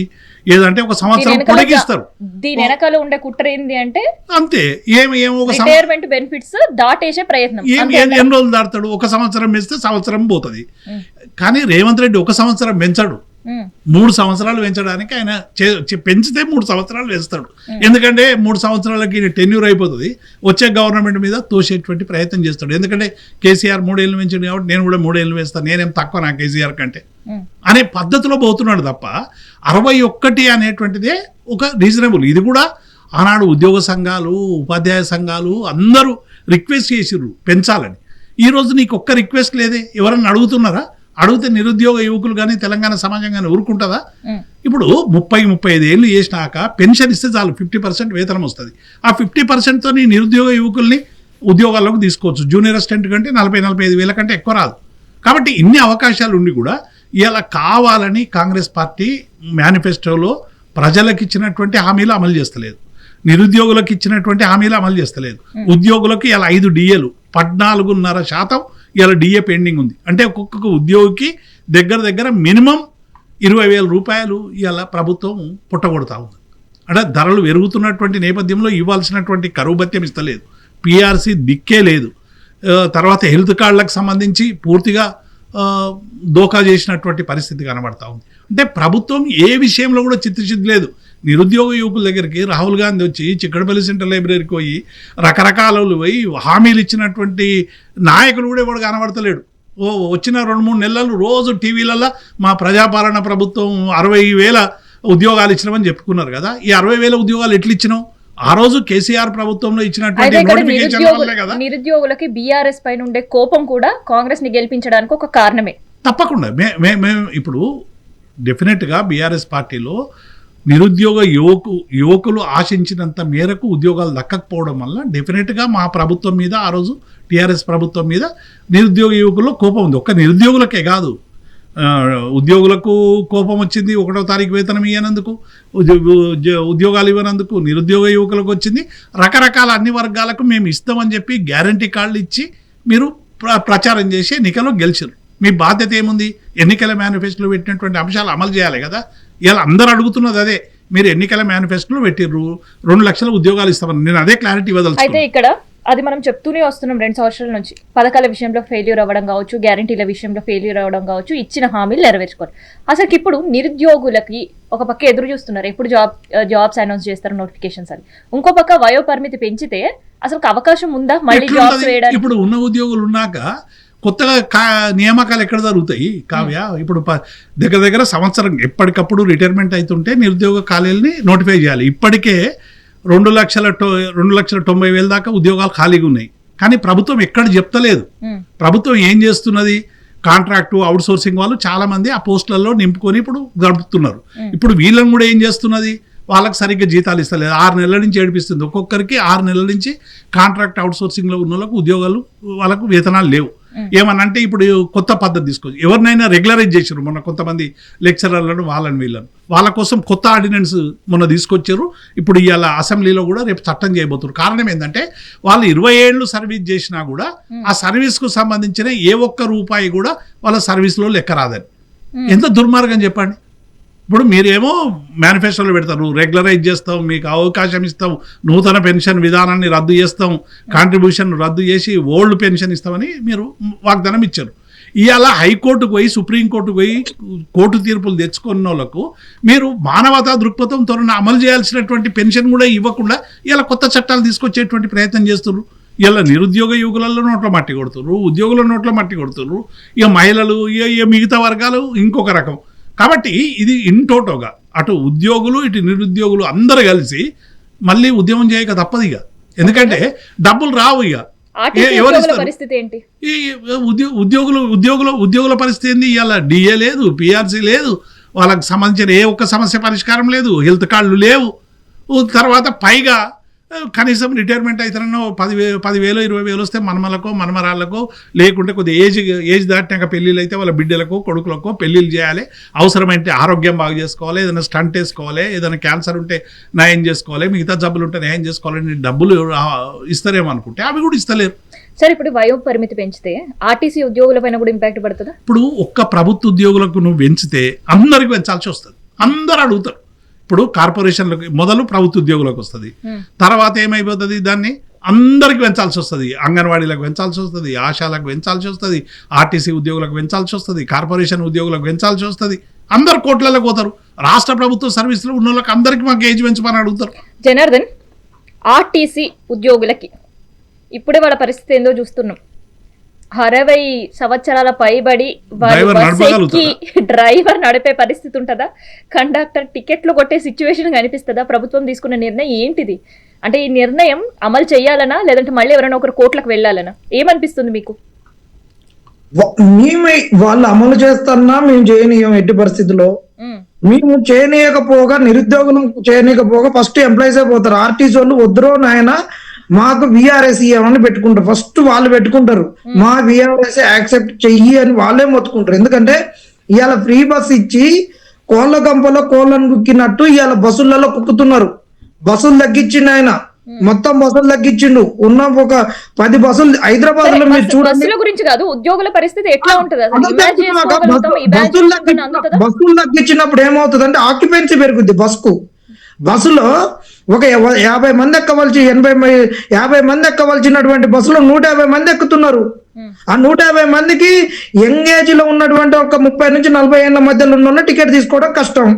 ఏదంటే ఒక సంవత్సరం పొడిగిస్తారు. దీని వెనకాల ఉండే కుట్ర ఏంది అంటే అంతే, ఏమో రిటైర్మెంట్ బెనిఫిట్స్ దాటేసే ప్రయత్నం. ఎన్ని రోజులు దాడతాడు? 1 సంవత్సరం పెంచితే సంవత్సరం పోతుంది. కానీ రేవంత్ రెడ్డి 1 సంవత్సరం పెంచాడు, 3 సంవత్సరాలు పెంచడానికి ఆయన పెంచితే 3 సంవత్సరాలు వేస్తాడు. ఎందుకంటే 3 సంవత్సరాలకి టెన్యూర్ అయిపోతుంది, వచ్చే గవర్నమెంట్ మీద తోసేటువంటి ప్రయత్నం చేస్తాడు. ఎందుకంటే కేసీఆర్ 3 ఏళ్ళు పెంచాడు కాబట్టి నేను కూడా 3 ఏళ్ళు వేస్తాను, నేనేం తక్కువ నా కేసీఆర్ కంటే అనే పద్ధతిలో పోతున్నాడు తప్ప 61 అనేటువంటిదే ఒక రీజనబుల్. ఇది కూడా ఆనాడు ఉద్యోగ సంఘాలు, ఉపాధ్యాయ సంఘాలు అందరూ రిక్వెస్ట్ చేసిర్రు పెంచాలని. ఈరోజు నీకు ఒక్క రిక్వెస్ట్ లేదే, ఎవరన్నా అడుగుతున్నారా? అడిగితే నిరుద్యోగ యువకులు కానీ తెలంగాణ సమాజం కానీ ఊరుకుంటుందా? ఇప్పుడు 30-35 ఏళ్ళు చేసినాక పెన్షన్ ఇస్తే చాలు, 50% వేతనం వస్తుంది. ఆ 50%తో నిరుద్యోగ యువకుల్ని ఉద్యోగాల్లోకి తీసుకోవచ్చు. జూనియర్ అసిస్టెంట్ కంటే 40-45 వేల కంటే ఎక్కువ రాదు. కాబట్టి ఇన్ని అవకాశాలు ఉండి కూడా ఇలా కావాలని కాంగ్రెస్ పార్టీ మేనిఫెస్టోలో ప్రజలకు ఇచ్చినటువంటి హామీలు అమలు చేస్తలేదు, నిరుద్యోగులకు ఇచ్చినటువంటి హామీలు అమలు చేస్తలేదు. ఉద్యోగులకు ఇలా 5 DAలు 14.5% ఇలా DA పెండింగ్ ఉంది. అంటే ఒక్కొక్క ఉద్యోగికి దగ్గర మినిమం 20,000 రూపాయలు ఇలా ప్రభుత్వం పుట్టగొడతా ఉంది. అంటే ధరలు పెరుగుతున్నటువంటి నేపథ్యంలో ఇవ్వాల్సినటువంటి కరువు భత్యం ఇస్తలేదు, PRC దిక్కే లేదు. తర్వాత హెల్త్ కార్డులకు సంబంధించి పూర్తిగా దోకా చేసినటువంటి పరిస్థితి కనబడతా ఉంది. అంటే ప్రభుత్వం ఏ విషయంలో కూడా చిత్తశుద్ధి లేదు. నిరుద్యోగ యువకుల దగ్గరికి రాహుల్ గాంధీ వచ్చి చిక్కడపల్లి సెంట్రల్ లైబ్రరీకి పోయి రకరకాలు పోయి హామీలు ఇచ్చినటువంటి నాయకులు కూడా ఎవడు కనబడతలేడు. వచ్చిన 2-3 నెలలు రోజు టీవీలలో మా ప్రజాపాలన ప్రభుత్వం 60,000 ఉద్యోగాలు ఇచ్చినామని చెప్పుకున్నారు కదా. ఈ 60,000 ఉద్యోగాలు ఎట్లు ఇచ్చినావు? ఆ రోజు కేసీఆర్ ప్రభుత్వంలో ఇచ్చినటువంటి నోటిఫికేషన్ వల్లే కదా. నిరుద్యోగులకి బీఆర్ఎస్ పైన ఉండే కోపం కూడా కాంగ్రెస్ ని గెలిపించడానికి ఒక కారణమే. తప్పకుండా మేము ఇప్పుడు డెఫినెట్గా బీఆర్ఎస్ పార్టీలో నిరుద్యోగ యువకులు ఆశించినంత మేరకు ఉద్యోగాలు దక్కకపోవడం వల్ల డెఫినెట్గా మా ప్రభుత్వం మీద, ఆ రోజు టీఆర్ఎస్ ప్రభుత్వం మీద నిరుద్యోగ యువకుల్లో కోపం ఉంది. ఒక్క నిరుద్యోగులకే కాదు, ఉద్యోగులకు కోపం వచ్చింది. 1వ తారీఖు వేతనం ఇవ్వనందుకు, ఉద్యోగాలు ఇవ్వనందుకు నిరుద్యోగ యువకులకు వచ్చింది. రకరకాల అన్ని వర్గాలకు మేము ఇస్తామని చెప్పి గ్యారంటీ కార్డులు ఇచ్చి మీరు ప్రచారం చేసి ఎన్నికల్లో గెలిచారు. మీ బాధ్యత ఏముంది? ఎన్నికల మేనిఫెస్టోలో పెట్టినటువంటి అంశాలు అమలు చేయాలి కదా. ఇలా అందరూ అడుగుతున్నది అదే. మీరు ఎన్నికల మేనిఫెస్టోలో పెట్టిర్రు 2 లక్షల ఉద్యోగాలు ఇస్తామని, నేను అదే క్లారిటీ ఇవ్వదలుచుకున్నాను. అయితే ఇక్కడ అది మనం చెప్తూనే వస్తున్నాం 2 సంవత్సరాల నుంచి. పథకాల విషయంలో ఫెయిల్యూర్ అవ్వడం కావచ్చు, గ్యారంటీల విషయంలో ఫెయిల్యూర్ అవ్వడం కావచ్చు, ఇచ్చిన హామీలు నెరవేర్చుకోవాలి. అసలు ఇప్పుడు నిరుద్యోగులకి ఒక పక్క ఎదురు చూస్తున్నారు, ఎప్పుడు జాబ్స్ అనౌన్స్ చేస్తారు, నోటిఫికేషన్స్ అని. ఇంకో పక్క వయో పరిమితి పెంచితే అసలు అవకాశం ఉందా మళ్ళీ జాబ్స్ వేయడానికి? ఇప్పుడు ఉన్న ఉద్యోగులు ఉన్నాక కొత్తగా నియామకాలు ఎక్కడ జరుగుతాయి కావ్య? ఇప్పుడు దగ్గర సంవత్సరం ఎప్పటికప్పుడు రిటైర్మెంట్ అవుతుంటే నిరుద్యోగ ఖాళీలని నోటిఫై చేయాలి. ఇప్పటికే 2,90,000 దాకా ఉద్యోగాలు ఖాళీగా ఉన్నాయి. కానీ ప్రభుత్వం ఎక్కడ చెప్తలేదు. ప్రభుత్వం ఏం చేస్తున్నది? కాంట్రాక్టు, అవుట్ సోర్సింగ్ వాళ్ళు చాలా మంది ఆ పోస్టులలో నింపుకొని ఇప్పుడు గడుపుతున్నారు. ఇప్పుడు వీళ్ళని కూడా ఏం చేస్తున్నది? వాళ్ళకి సరిగ్గా జీతాలు ఇస్తలేదు, 6 నెలల నుంచి ఏడిపిస్తుంది. ఒక్కొక్కరికి 6 నెలల నుంచి కాంట్రాక్ట్ అవుట్సోర్సింగ్లో ఉన్న వాళ్ళకు ఉద్యోగాలు, వాళ్ళకు వేతనాలు లేవు. ఏమనంటే ఇప్పుడు కొత్త పద్ధతి తీసుకొచ్చి ఎవరినైనా రెగ్యులరైజ్ చేశారు. మొన్న కొంతమంది లెక్చరర్లను వీళ్ళని వాళ్ళ కోసం కొత్త ఆర్డినెన్స్ మొన్న తీసుకొచ్చారు. ఇప్పుడు ఇవాళ అసెంబ్లీలో కూడా రేపు చట్టం చేయబోతున్నారు. కారణం ఏంటంటే వాళ్ళు 20 ఏళ్ళు సర్వీస్ చేసినా కూడా ఆ సర్వీస్కు సంబంధించిన ఏ ఒక్క రూపాయి కూడా వాళ్ళ సర్వీస్లో లెక్క రాదని. ఎంత దుర్మార్గం చెప్పండి. ఇప్పుడు మీరేమో మేనిఫెస్టోలో పెడతారు, రెగ్యులరైజ్ చేస్తాం, మీకు అవకాశం ఇస్తాం, నూతన పెన్షన్ విధానాన్ని రద్దు చేస్తాం, కాంట్రిబ్యూషన్ రద్దు చేసి ఓల్డ్ పెన్షన్ ఇస్తామని మీరు వాగ్దానం ఇచ్చారు. ఇవాళ హైకోర్టుకు పోయి సుప్రీంకోర్టుకు పోయి కోర్టు తీర్పులు తెచ్చుకున్న వాళ్ళకు మీరు మానవతా దృక్పథంతో అమలు చేయాల్సినటువంటి పెన్షన్ కూడా ఇవ్వకుండా ఇలా కొత్త చట్టాలు తీసుకొచ్చేటువంటి ప్రయత్నం చేస్తున్నారు. ఇలా నిరుద్యోగ యువకులలో నోట్ల మట్టి కొడుతున్నారు, ఉద్యోగుల నోట్ల మట్టి కొడుతున్నారు, ఇక మహిళలు ఇక మిగతా వర్గాలు ఇంకొక రకం. కాబట్టి ఇది ఇంటోటోగా అటు ఉద్యోగులు ఇటు నిరుద్యోగులు అందరూ కలిసి మళ్ళీ ఉద్యమం చేయక తప్పదు ఇక. ఎందుకంటే డబ్బులు రావు ఇక. పరిస్థితి ఏంటి? ఈ ఉద్యోగుల పరిస్థితి ఏంది? ఇవాళ డిఏ లేదు, పిఆర్సీ లేదు, వాళ్ళకి సంబంధించిన ఏ ఒక్క సమస్య పరిష్కారం లేదు, హెల్త్ కార్డులు లేవు. తర్వాత పైగా కనీసం రిటైర్మెంట్ అవుతారన్నా 10,000 20,000 వస్తే మనమలకో మనమరాళ్ళకో, లేకుంటే కొద్దిగా ఏజ్ దాటినాక పెళ్ళిళ్ళు అయితే వాళ్ళ బిడ్డలకో కొడుకులకో పెళ్ళిళ్ళు చేయాలి. అవసరమైతే ఆరోగ్యం బాగు చేసుకోవాలి, ఏదైనా స్టంట్ వేసుకోవాలి, ఏదైనా క్యాన్సర్ ఉంటే నయం చేసుకోవాలి, మిగతా జబ్బులు ఉంటే నయం చేసుకోవాలని డబ్బులు ఇస్తారేమో అనుకుంటే అవి కూడా ఇస్తలేరు. సరే, ఇప్పుడు వయో పరిమితి పెంచితే ఆర్టీసీ ఉద్యోగుల పైన కూడా ఇంపాక్ట్ పడుతుందా? ఇప్పుడు ఒక్క ప్రభుత్వ ఉద్యోగులకు నువ్వు పెంచితే అందరికి పెంచాల్సి వస్తుంది. అందరు అడుగుతారు. ఇప్పుడు కార్పొరేషన్లకు మొదలు ప్రభుత్వ ఉద్యోగులకు వస్తుంది, తర్వాత ఏమైపోతుంది, దాన్ని అందరికి పెంచాల్సి వస్తుంది. అంగన్వాడీలకు పెంచాల్సి వస్తుంది, ఆశాలకు పెంచాల్సి వస్తుంది, ఆర్టీసీ ఉద్యోగులకు పెంచాల్సి వస్తుంది, కార్పొరేషన్ ఉద్యోగులకు పెంచాల్సి వస్తుంది. అందరు కోట్లకు పోతారు. రాష్ట్ర ప్రభుత్వ సర్వీసులో ఉన్న వాళ్ళకి అందరికి మాకు ఏజ్ పెంచమని అడుగుతారు. జనార్దన్, ఆర్టీసీ ఉద్యోగులకి ఇప్పుడే వాళ్ళ పరిస్థితి ఏందో చూస్తున్నాం. 60 సంవత్సరాల పైబడి డ్రైవర్ నడిపే పరిస్థితి ఉంటుందా? కండక్టర్ టికెట్లు కొట్టే సిచ్యువేషన్ కనిపిస్తుందా? ప్రభుత్వం తీసుకున్న నిర్ణయం ఏంటిది? అంటే ఈ నిర్ణయం అమలు చేయాలనా, లేదంటే మళ్ళీ ఎవరైనా ఒకరు కోర్టులకు వెళ్ళాలనా? ఏమనిపిస్తుంది మీకు? వాళ్ళు అమలు చేస్తున్నా మేము చేయనీయం. ఎట్టి పరిస్థితుల్లో మేము చేయనీయకపోగా, నిరుద్యోగులు చేయనీయకపోగా ఫస్ట్ ఎంప్లాయీసే పోతారు. ఆర్టీసీ వాళ్ళు వద్దురో నాయన మాకు విఆర్ఎస్ ఇవ్వమని పెట్టుకుంటారు. ఫస్ట్ వాళ్ళు పెట్టుకుంటారు, మా విఆర్ఎస్ యాక్సెప్ట్ చెయ్యి అని వాళ్ళే మొత్తుకుంటారు. ఎందుకంటే ఇవాళ ఫ్రీ బస్ ఇచ్చి కోళ్ళ గంపలో కోళ్ళను కుక్కినట్టు ఇవాళ బస్సులలో కుక్కుతున్నారు. బస్సులు తగ్గించిండు ఆయన, మొత్తం బస్సులు తగ్గించిండు. ఉన్న ఒక 10 బస్సులు హైదరాబాద్ లో మీరు చూడండి. బస్సుల గురించి కాదు, ఉద్యోగుల పరిస్థితి ఎట్లా ఉంటుంది? బస్సులు తగ్గించినప్పుడు ఏమవుతుంది అంటే ఆక్యుపెన్సీ పెరుగుద్ది. బస్సులో ఒక 50 మంది ఎక్కవలసి 50 మంది ఎక్కవలసినటువంటి బస్సులో 150 మంది ఎక్కుతున్నారు. ఆ 150 మందికి యంగ్ ఏజ్ లో ఉన్నటువంటి ఒక 30 నుంచి 40 ఏళ్ల మధ్యలో ఉన్న టికెట్ తీసుకోవడం కష్టం.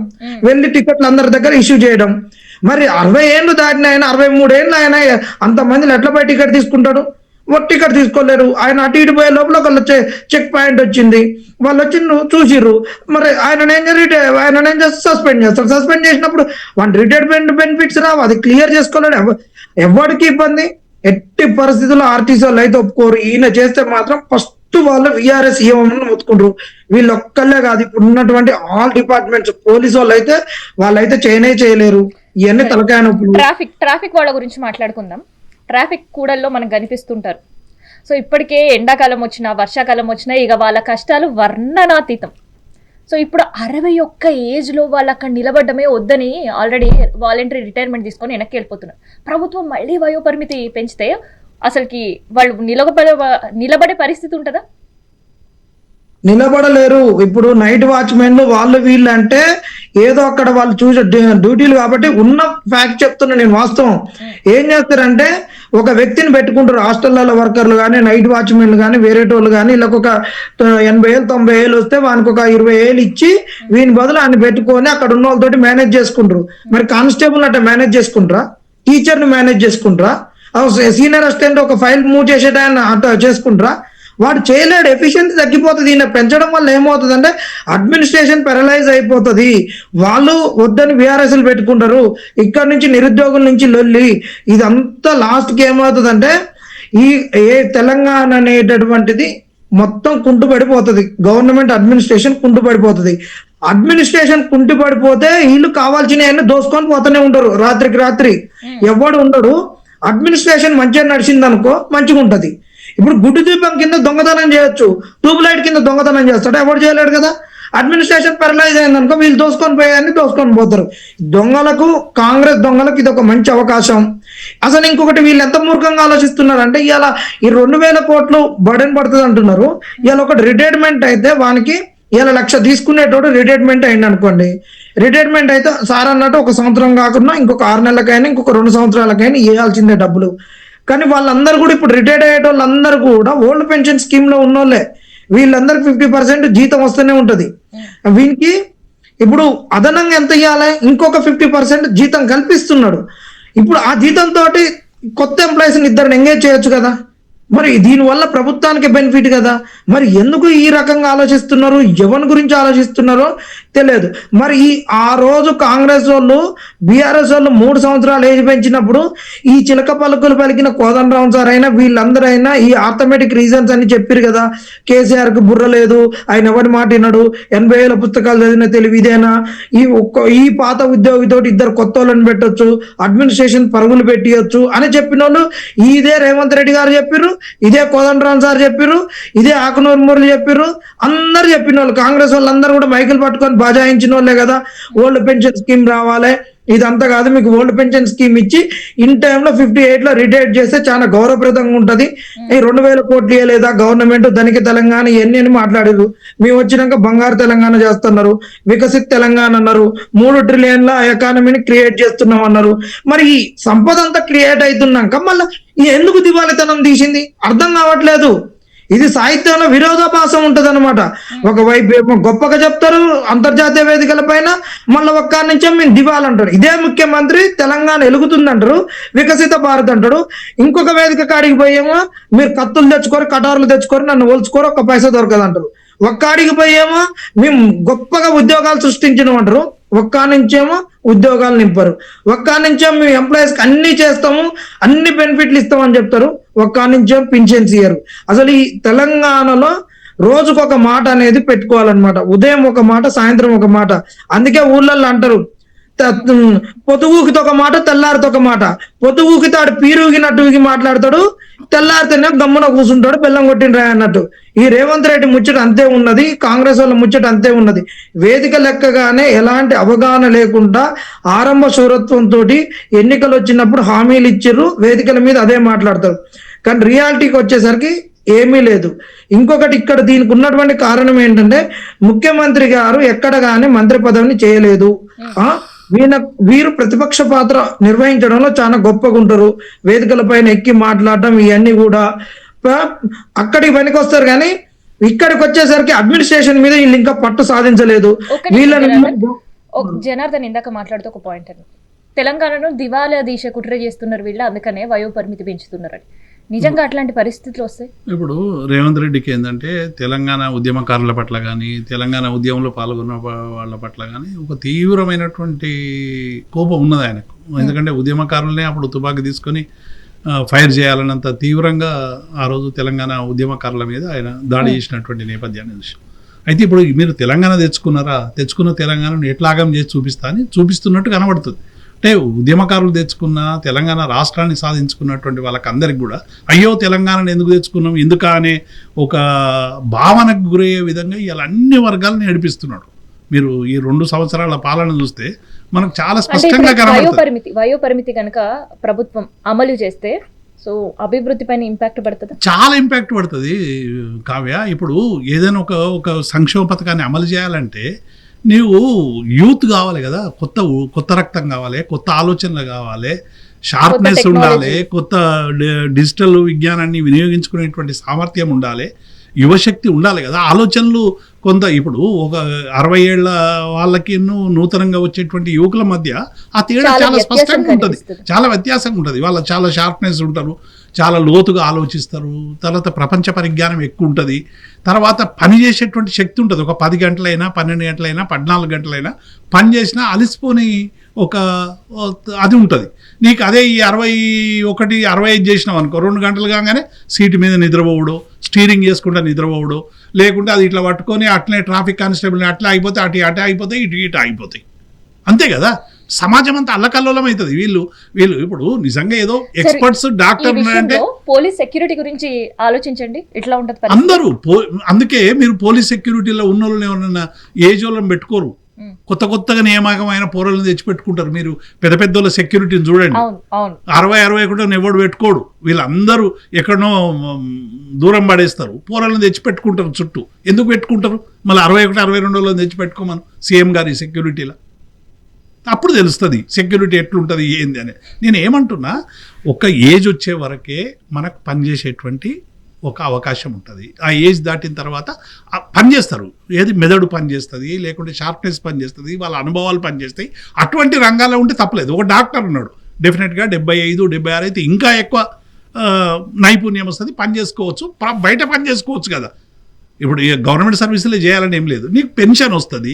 వెళ్ళి టికెట్లు అందరి దగ్గర ఇష్యూ చేయడం. మరి 60 ఏళ్ళు దాటిన ఆయన, 63 ఏళ్ళు ఆయన అంతమందిని ఎట్లా పోయి టికెట్ తీసుకుంటాడు? టికెట్ తీసుకోలేరు. ఆయన అటు ఇటు పోయే లోపల ఒక చెక్ పాయింట్ వచ్చింది, వాళ్ళు వచ్చి చూసిర్రు. మరి ఆయన ఏం చేస్తారు? సస్పెండ్ చేస్తారు. సస్పెండ్ చేసినప్పుడు వాళ్ళ రిటైర్మెంట్ బెనిఫిట్స్ రావు, అది క్లియర్ చేసుకోలేడు. ఎవరికి ఇబ్బంది? ఎట్టి పరిస్థితుల్లో ఆర్టీసీ వాళ్ళు అయితే ఒప్పుకోరు. ఈయన చేస్తే మాత్రం ఫస్ట్ వాళ్ళు విఆర్ఎస్ ఇవ్వమని మొత్తుకుంటారు. వీళ్ళు ఒక్కళ్ళే కాదు, ఇప్పుడు ఉన్నటువంటి ఆల్ డిపార్ట్మెంట్స్, పోలీసు వాళ్ళైతే చేయలేరు. ఇవన్నీ తలకాయ నొప్పులు. ట్రాఫిక్ వాళ్ళ గురించి మాట్లాడుకుందాం. ట్రాఫిక్ కూడల్లో మనకు కనిపిస్తుంటారు. సో ఇప్పటికే ఎండాకాలం వచ్చినా వర్షాకాలం వచ్చినా ఇక వాళ్ళ కష్టాలు వర్ణనాతీతం. సో ఇప్పుడు 61 ఏజ్లో వాళ్ళు అక్కడ నిలబడ్డమే వద్దని ఆల్రెడీ వాలంటరీ రిటైర్మెంట్ తీసుకొని వెనక్కి వెళ్ళిపోతున్నారు. ప్రభుత్వం మళ్ళీ వయోపరిమితి పెంచితే అసలుకి వాళ్ళు నిలబడే పరిస్థితి ఉంటుందా? నిలబడలేరు. ఇప్పుడు నైట్ వాచ్మెన్లు వాళ్ళు వీళ్ళు అంటే ఏదో అక్కడ వాళ్ళు చూసే డ్యూటీలు కాబట్టి ఉన్న ఫ్యాక్ట్ చెప్తున్నా నేను, వాస్తవం. ఏం చేస్తారంటే ఒక వ్యక్తిని పెట్టుకుంటారు. హాస్టల్లో వర్కర్లు కానీ, నైట్ వాచ్మెన్లు కానీ, వేరేటోళ్ళు కానీ, వీళ్ళకి ఒక 80 ఏళ్ళు 90 ఏళ్ళు వస్తే వానికి ఒక 20 ఏళ్ళు ఇచ్చి వీని బదులు ఆయన పెట్టుకొని అక్కడ ఉన్న వాళ్ళతోటి మేనేజ్ చేసుకుంటారు. మరి కానిస్టేబుల్ అట్లా మేనేజ్ చేసుకుంటారా? టీచర్ని మేనేజ్ చేసుకుంటారా? సీనియర్ అసిస్టెంట్ ఒక ఫైల్ మూవ్ చేసేటాన్ని అట్లా చేసుకుంటారా? వాడు చేయలేడు. ఎఫిషియన్సీ తగ్గిపోతుంది. ఈయన పెంచడం వల్ల ఏమవుతుంది అంటే అడ్మినిస్ట్రేషన్ పెరలైజ్ అయిపోతుంది. వాళ్ళు వద్దని విఆర్ఎస్లు పెట్టుకుంటారు. ఇక్కడ నుంచి నిరుద్యోగుల నుంచి లొల్లి ఇదంతా లాస్ట్కి ఏమవుతుంది అంటే తెలంగాణ అనేటటువంటిది మొత్తం కుంటుపడిపోతుంది. గవర్నమెంట్ అడ్మినిస్ట్రేషన్ కుంటుపడిపోతుంది. అడ్మినిస్ట్రేషన్ కుంటిపడిపోతే వీళ్ళు కావాల్సినవన్నీ దోసుకొని పోతూనే ఉంటారు రాత్రికి రాత్రి. ఎవడు ఉండడు. అడ్మినిస్ట్రేషన్ మంచిగా నడిచింది అనుకో మంచిగా ఉంటది. ఇప్పుడు గుడ్డు దీపం కింద దొంగతనం చేయొచ్చు, ట్యూబ్ లైట్ కింద దొంగతనం చేస్తాడు, ఎవరు చేయలేడు కదా. అడ్మినిస్ట్రేషన్ పెరలైజ్ అయింది అనుకో వీళ్ళు దోసుకొని పోయాన్ని దోసుకొని పోతారు. దొంగలకు, కాంగ్రెస్ దొంగలకు ఇది ఒక మంచి అవకాశం. అసలు ఇంకొకటి వీళ్ళు ఎంత మూర్ఖంగా ఆలోచిస్తున్నారు అంటే ఇవాళ ఈ 2,000 కోట్లు బర్డెన్ పడుతుంది అంటున్నారు. ఇవాళ ఒకటి రిటైర్మెంట్ అయితే వానికి ఇలా 1,00,000 తీసుకునేటోడు రిటైర్మెంట్ అయింది అనుకోండి. రిటైర్మెంట్ అయితే సార్ అన్నట్టు 1 సంవత్సరం కాకుండా ఇంకొక 6 నెలలకైనా ఇంకొక 2 సంవత్సరాలకైనా ఇవ్వాల్సిందే డబ్బులు. కానీ వాళ్ళందరూ కూడా ఇప్పుడు రిటైర్డ్ అయ్యే వాళ్ళందరూ కూడా ఓల్డ్ పెన్షన్ స్కీమ్ లో ఉన్నోళ్ళే. వీళ్ళందరికి 50% జీతం వస్తూనే ఉంటది. వీనికి ఇప్పుడు అదనంగా ఎంత ఇవ్వాలి, ఇంకొక 50% జీతం కల్పిస్తున్నాడు. ఇప్పుడు ఆ జీతంతో కొత్త ఎంప్లాయీస్ ఇద్దరిని ఎంగేజ్ చేయొచ్చు కదా. మరి దీనివల్ల ప్రభుత్వానికి బెనిఫిట్ కదా. మరి ఎందుకు ఈ రకంగా ఆలోచిస్తున్నారు, ఎవరి గురించి ఆలోచిస్తున్నారో తెలియదు. మరి ఆ రోజు కాంగ్రెస్ వాళ్ళు బీఆర్ఎస్ వాళ్ళు 3 సంవత్సరాలు ఏజ్ పెంచినప్పుడు ఈ చిలక పలుకులు పలికిన కోదండరాం సార్ అయినా వీళ్ళందరైనా ఈ ఆర్థమెటిక్ రీజన్స్ అని చెప్పారు కదా. కేసీఆర్ కు బుర్ర లేదు, ఆయన ఎవరి మాట వినడు, 80,000 పుస్తకాలు చదివిన తెలివి ఇదేనా, ఈ పాత ఉద్యోగితో 2 కొత్త వాళ్ళని పెట్టొచ్చు, అడ్మినిస్ట్రేషన్ పరుగులు పెట్టియొచ్చు అని చెప్పిన వాళ్ళు ఇదే రేవంత్ రెడ్డి గారు చెప్పారు, ఇదే కోదండరాం సార్ చెప్పారు, ఇదే ఆకునూరు మురళి చెప్పారు. అందరు చెప్పిన వాళ్ళు కాంగ్రెస్ వాళ్ళందరూ కూడా మైకులు పట్టుకొని బజాయించిన వాళ్ళే కదా. ఓల్డ్ పెన్షన్ స్కీమ్ రావాలి, ఇదంతా కాదు, మీకు ఓల్డ్ పెన్షన్ స్కీమ్ ఇచ్చి ఇన్ టైంలో 58 లో రిటైర్ చేస్తే చాలా గౌరవప్రదంగా ఉంటది. ఈ 2,000 కోట్లు ఇవ్వలేదా గవర్నమెంట్, దానికి తెలంగాణ ఇవన్నీ అని మాట్లాడారు. మేము వచ్చినాక బంగారు తెలంగాణ చేస్తున్నారు, వికసిత్ తెలంగాణ అన్నారు, 3 ట్రిలియన్ల ఎకానమీని క్రియేట్ చేస్తున్నాం అన్నారు. మరి ఈ సంపద అంతా క్రియేట్ అవుతున్నాక మళ్ళీ ఎందుకు దివాళితనం తీసింది అర్థం కావట్లేదు. ఇది సాహిత్యంలో విరోధాభాసం ఉంటది అనమాట. ఒకవైపు ఏమో గొప్పగా చెప్తారు అంతర్జాతీయ వేదికల పైన, మళ్ళీ ఒక్క నుంచే మేము దివాలంటారు. ఇదే ముఖ్యమంత్రి తెలంగాణ ఎలుగుతుంది అంటారు, వికసిత భారత్ అంటాడు. ఇంకొక వేదిక కాడికి పోయేమో మీరు కత్తులు తెచ్చుకోరు, కటారులు తెచ్చుకోరు, నన్ను ఒలుచుకోరు, 1 పైసా దొరకదు అంటారు. ఒక్కాడికి పోయేమో మేము గొప్పగా ఉద్యోగాలు సృష్టించడం అంటారు, ఒక్క నుంచేమో ఉద్యోగాలు నింపరు. ఒక్క నుంచేమో మేము ఎంప్లాయీస్ కి అన్ని చేస్తాము, అన్ని బెనిఫిట్లు ఇస్తామని చెప్తారు, ఒక్క నుంచేమో పింఛన్స్ ఇయ్యరు. అసలు ఈ తెలంగాణలో రోజుకొక మాట అనేది పెట్టుకోవాలన్నమాట. ఉదయం ఒక మాట, సాయంత్రం ఒక మాట. అందుకే ఊళ్ళల్లో అంటారు పొద్దుగూకితో ఒక మాట, తెల్లారితో ఒక మాట. పొద్దుగూకితో ఆడు పీరుగినట్టు ఊగి మాట్లాడతాడు, తెల్లారితేనే గమ్మున కూర్చుంటాడు బెల్లం కొట్టిన రాయి అన్నట్టు. ఈ రేవంత్ రెడ్డి ముచ్చట అంతే ఉన్నది, కాంగ్రెస్ వాళ్ళ ముచ్చట అంతే ఉన్నది. వేదిక లెక్కగానే ఎలాంటి అవగాహన లేకుండా ఆరంభ శూరత్వంతో ఎన్నికలు వచ్చినప్పుడు హామీలు ఇచ్చిర్రు, వేదికల మీద అదే మాట్లాడతారు. కానీ రియాలిటీకి వచ్చేసరికి ఏమీ లేదు. ఇంకొకటి ఇక్కడ దీనికి ఉన్నటువంటి కారణం ఏంటంటే ముఖ్యమంత్రి గారు ఎక్కడ కానీ మంత్రి పదవిని చేయలేదు. వీరు ప్రతిపక్ష పాత్ర నిర్వహించడంలో చాలా గొప్పగా ఉంటారు, వేదికల పైన ఎక్కి మాట్లాడటం ఇవన్నీ కూడా అక్కడికి పనికి వస్తారు. కానీ ఇక్కడికి వచ్చేసరికి అడ్మినిస్ట్రేషన్ మీద వీళ్ళు ఇంకా పట్టు సాధించలేదు. వీళ్ళని జనార్దన్ ఇందాక మాట్లాడుతూ ఒక పాయింట్ అని, తెలంగాణను దివాలా దీక్ష కుట్ర చేస్తున్నారు వీళ్ళు, అందుకనే వయో పరిమితి పెంచుతున్నారని. నిజంగా అట్లాంటి పరిస్థితులు వస్తాయి. ఇప్పుడు రేవంత్ రెడ్డికి ఏంటంటే తెలంగాణ ఉద్యమకారుల పట్ల కానీ, తెలంగాణ ఉద్యమంలో పాల్గొన్న వాళ్ళ పట్ల కానీ ఒక తీవ్రమైనటువంటి కోపం ఉన్నది ఆయనకు. ఎందుకంటే ఉద్యమకారులనే అప్పుడు తుపాకీ తీసుకొని ఫైర్ చేయాలన్నంత తీవ్రంగా ఆ రోజు తెలంగాణ ఉద్యమకారుల మీద ఆయన దాడి చేసినటువంటి నేపథ్యాన్ని చూసాం. అయితే ఇప్పుడు మీరు తెలంగాణ తెచ్చుకున్నారా, తెచ్చుకున్న తెలంగాణను ఎట్లాగం చేసి చూపిస్తా అని చూపిస్తున్నట్టు కనబడుతుంది. అంటే ఉద్యమకారులు తెచ్చుకున్న తెలంగాణ రాష్ట్రాన్ని సాధించుకున్నటువంటి వాళ్ళకందరికి కూడా అయ్యో తెలంగాణను ఎందుకు తెచ్చుకున్నాం ఎందుకా అనే ఒక భావనకు గురయ్యే విధంగా ఇలా అన్ని వర్గాలను నడిపిస్తున్నాడు. మీరు ఈ 2 సంవత్సరాల పాలన చూస్తే మనకు చాలా స్పష్టంగా కనబడుతుంది. వయో పరిమితి కనుక ప్రభుత్వం అమలు చేస్తే సో అభివృద్ధి పైన ఇంపాక్ట్ పడుతుంది, చాలా ఇంపాక్ట్ పడుతుంది కావ్య. ఇప్పుడు ఏదైనా ఒక సంక్షేమ పథకాన్ని అమలు చేయాలంటే నీవు యూత్ కావాలి కదా, కొత్త రక్తం కావాలి, కొత్త ఆలోచనలు కావాలి, షార్ప్నెస్ ఉండాలి, కొత్త డిజిటల్ విజ్ఞానాన్ని వినియోగించుకునేటువంటి సామర్థ్యం ఉండాలి, యువశక్తి ఉండాలి కదా. ఆలోచనలు కొంత ఇప్పుడు ఒక 60 ఏళ్ల వాళ్ళకి నూతనంగా వచ్చేటువంటి యువకుల మధ్య ఆ తేడా చాలా స్పష్టంగా ఉంటుంది, చాలా వ్యత్యాసంగా ఉంటుంది. వాళ్ళ చాలా షార్ప్నెస్ ఉంటారు, చాలా లోతుగా ఆలోచిస్తారు, తర్వాత ప్రపంచ పరిజ్ఞానం ఎక్కువ ఉంటుంది, తర్వాత పని చేసేటువంటి శక్తి ఉంటుంది. ఒక 10 గంటలైనా 12 గంటలైనా 14 గంటలైనా పని చేసినా అలిసిపోని ఒక అది ఉంటుంది. నీకు అదే ఈ 61, 65 చేసినావు అనుకో, 2 గంటలు కాగానే సీటు మీద నిద్రపోవడం, స్టీరింగ్ చేసుకుంటా నిద్రపోవడం, లేకుంటే అది ఇట్లా పట్టుకొని అట్లనే ట్రాఫిక్ కానిస్టేబుల్ అట్లా అయిపోతే అటు అయిపోతాయి, ఇటు అయిపోతాయి. అంతే కదా, సమాజం అంతా అల్లకల్లోలం అవుతుంది. వీళ్ళు ఇప్పుడు నిజంగా ఏదో ఎక్స్పర్ట్స్ డాక్టర్ అంటే పోలీస్ సెక్యూరిటీ గురించి ఆలోచించండి, ఎట్లా ఉంటుంది అందరూ. అందుకే మీరు పోలీస్ సెక్యూరిటీలో ఉన్న వాళ్ళని ఎవరన్నా ఏజ్ వాళ్ళని పెట్టుకోరు, కొత్తగా నియామకమైన పోరాలను తెచ్చిపెట్టుకుంటారు. మీరు పెద్ద సెక్యూరిటీని చూడండి, 60 కూడా ఎవడు పెట్టుకోడు. వీళ్ళందరూ ఎక్కడనో దూరం పడేస్తారు, పోరాలను తెచ్చిపెట్టుకుంటారు చుట్టూ. ఎందుకు పెట్టుకుంటారు? మళ్ళీ 61, 62 తెచ్చి పెట్టుకోమను సీఎం గారి సెక్యూరిటీలో, అప్పుడు తెలుస్తుంది సెక్యూరిటీ ఎట్లుంటుంది ఏంది అని. నేను ఏమంటున్నా, ఒక ఏజ్ వచ్చే వరకే మనకు పనిచేసేటువంటి ఒక అవకాశం ఉంటుంది. ఆ ఏజ్ దాటిన తర్వాత పనిచేస్తారు, ఏది మెదడు పనిచేస్తుంది, లేకుంటే షార్ప్నెస్ పనిచేస్తుంది, వాళ్ళ అనుభవాలు పనిచేస్తాయి. అటువంటి రంగాల్లో ఉంటే తప్పలేదు. ఒక డాక్టర్ ఉన్నాడు, డెఫినెట్గా 75, 76 అయితే ఇంకా ఎక్కువ నైపుణ్యం వస్తుంది, పని చేసుకోవచ్చు, బయట పని చేసుకోవచ్చు కదా. ఇప్పుడు గవర్నమెంట్ సర్వీసులే చేయాలని ఏం లేదు, నీకు పెన్షన్ వస్తుంది.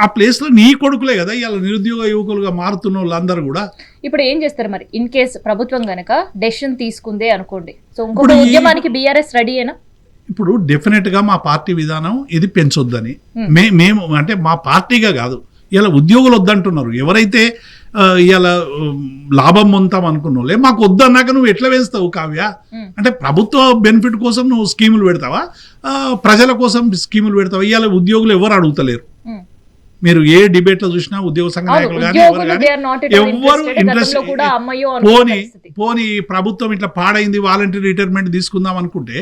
ఆ ప్లేస్లో నీ కొడుకులే కదా ఇలా నిరుద్యోగ యువకులుగా మారుతున్న వాళ్ళందరూ కూడా. ఇప్పుడు ఏం చేస్తారు మరి ఇన్ కేస్ ప్రభుత్వం గనక డెసిషన్ తీసుకుందే అనుకోండి, సో ఇంకొక ఉద్యమానికి బీఆర్ఎస్ రెడీ అయినా? ఇప్పుడు డెఫినెట్గా మా పార్టీ విధానం ఇది పెంచొద్దని మేము అంటే మా పార్టీగా కాదు, ఇలా ఉద్యోగులు వద్దంటున్నారు. ఎవరైతే ఇలా లాభం పొందుతాం అనుకున్నావులే, మాకు వద్దన్నాక నువ్వు ఎట్లా వేస్తావు కావ్య? అంటే ప్రభుత్వ బెనిఫిట్ కోసం నువ్వు స్కీములు పెడతావా, ప్రజల కోసం స్కీములు పెడతావా? ఇవాళ ఉద్యోగులు ఎవరు అడుగుతలేరు. మీరు ఏ డిబేట్లో చూసినా ఉద్యోగ సంఘ నాయకులు కానీ ఎవరు కానీ ఎవరు ఇంట్రెస్ట్ పోనీ ప్రభుత్వం ఇట్లా పాడైంది, వాలంటీర్ రిటైర్మెంట్ తీసుకుందాం అనుకుంటే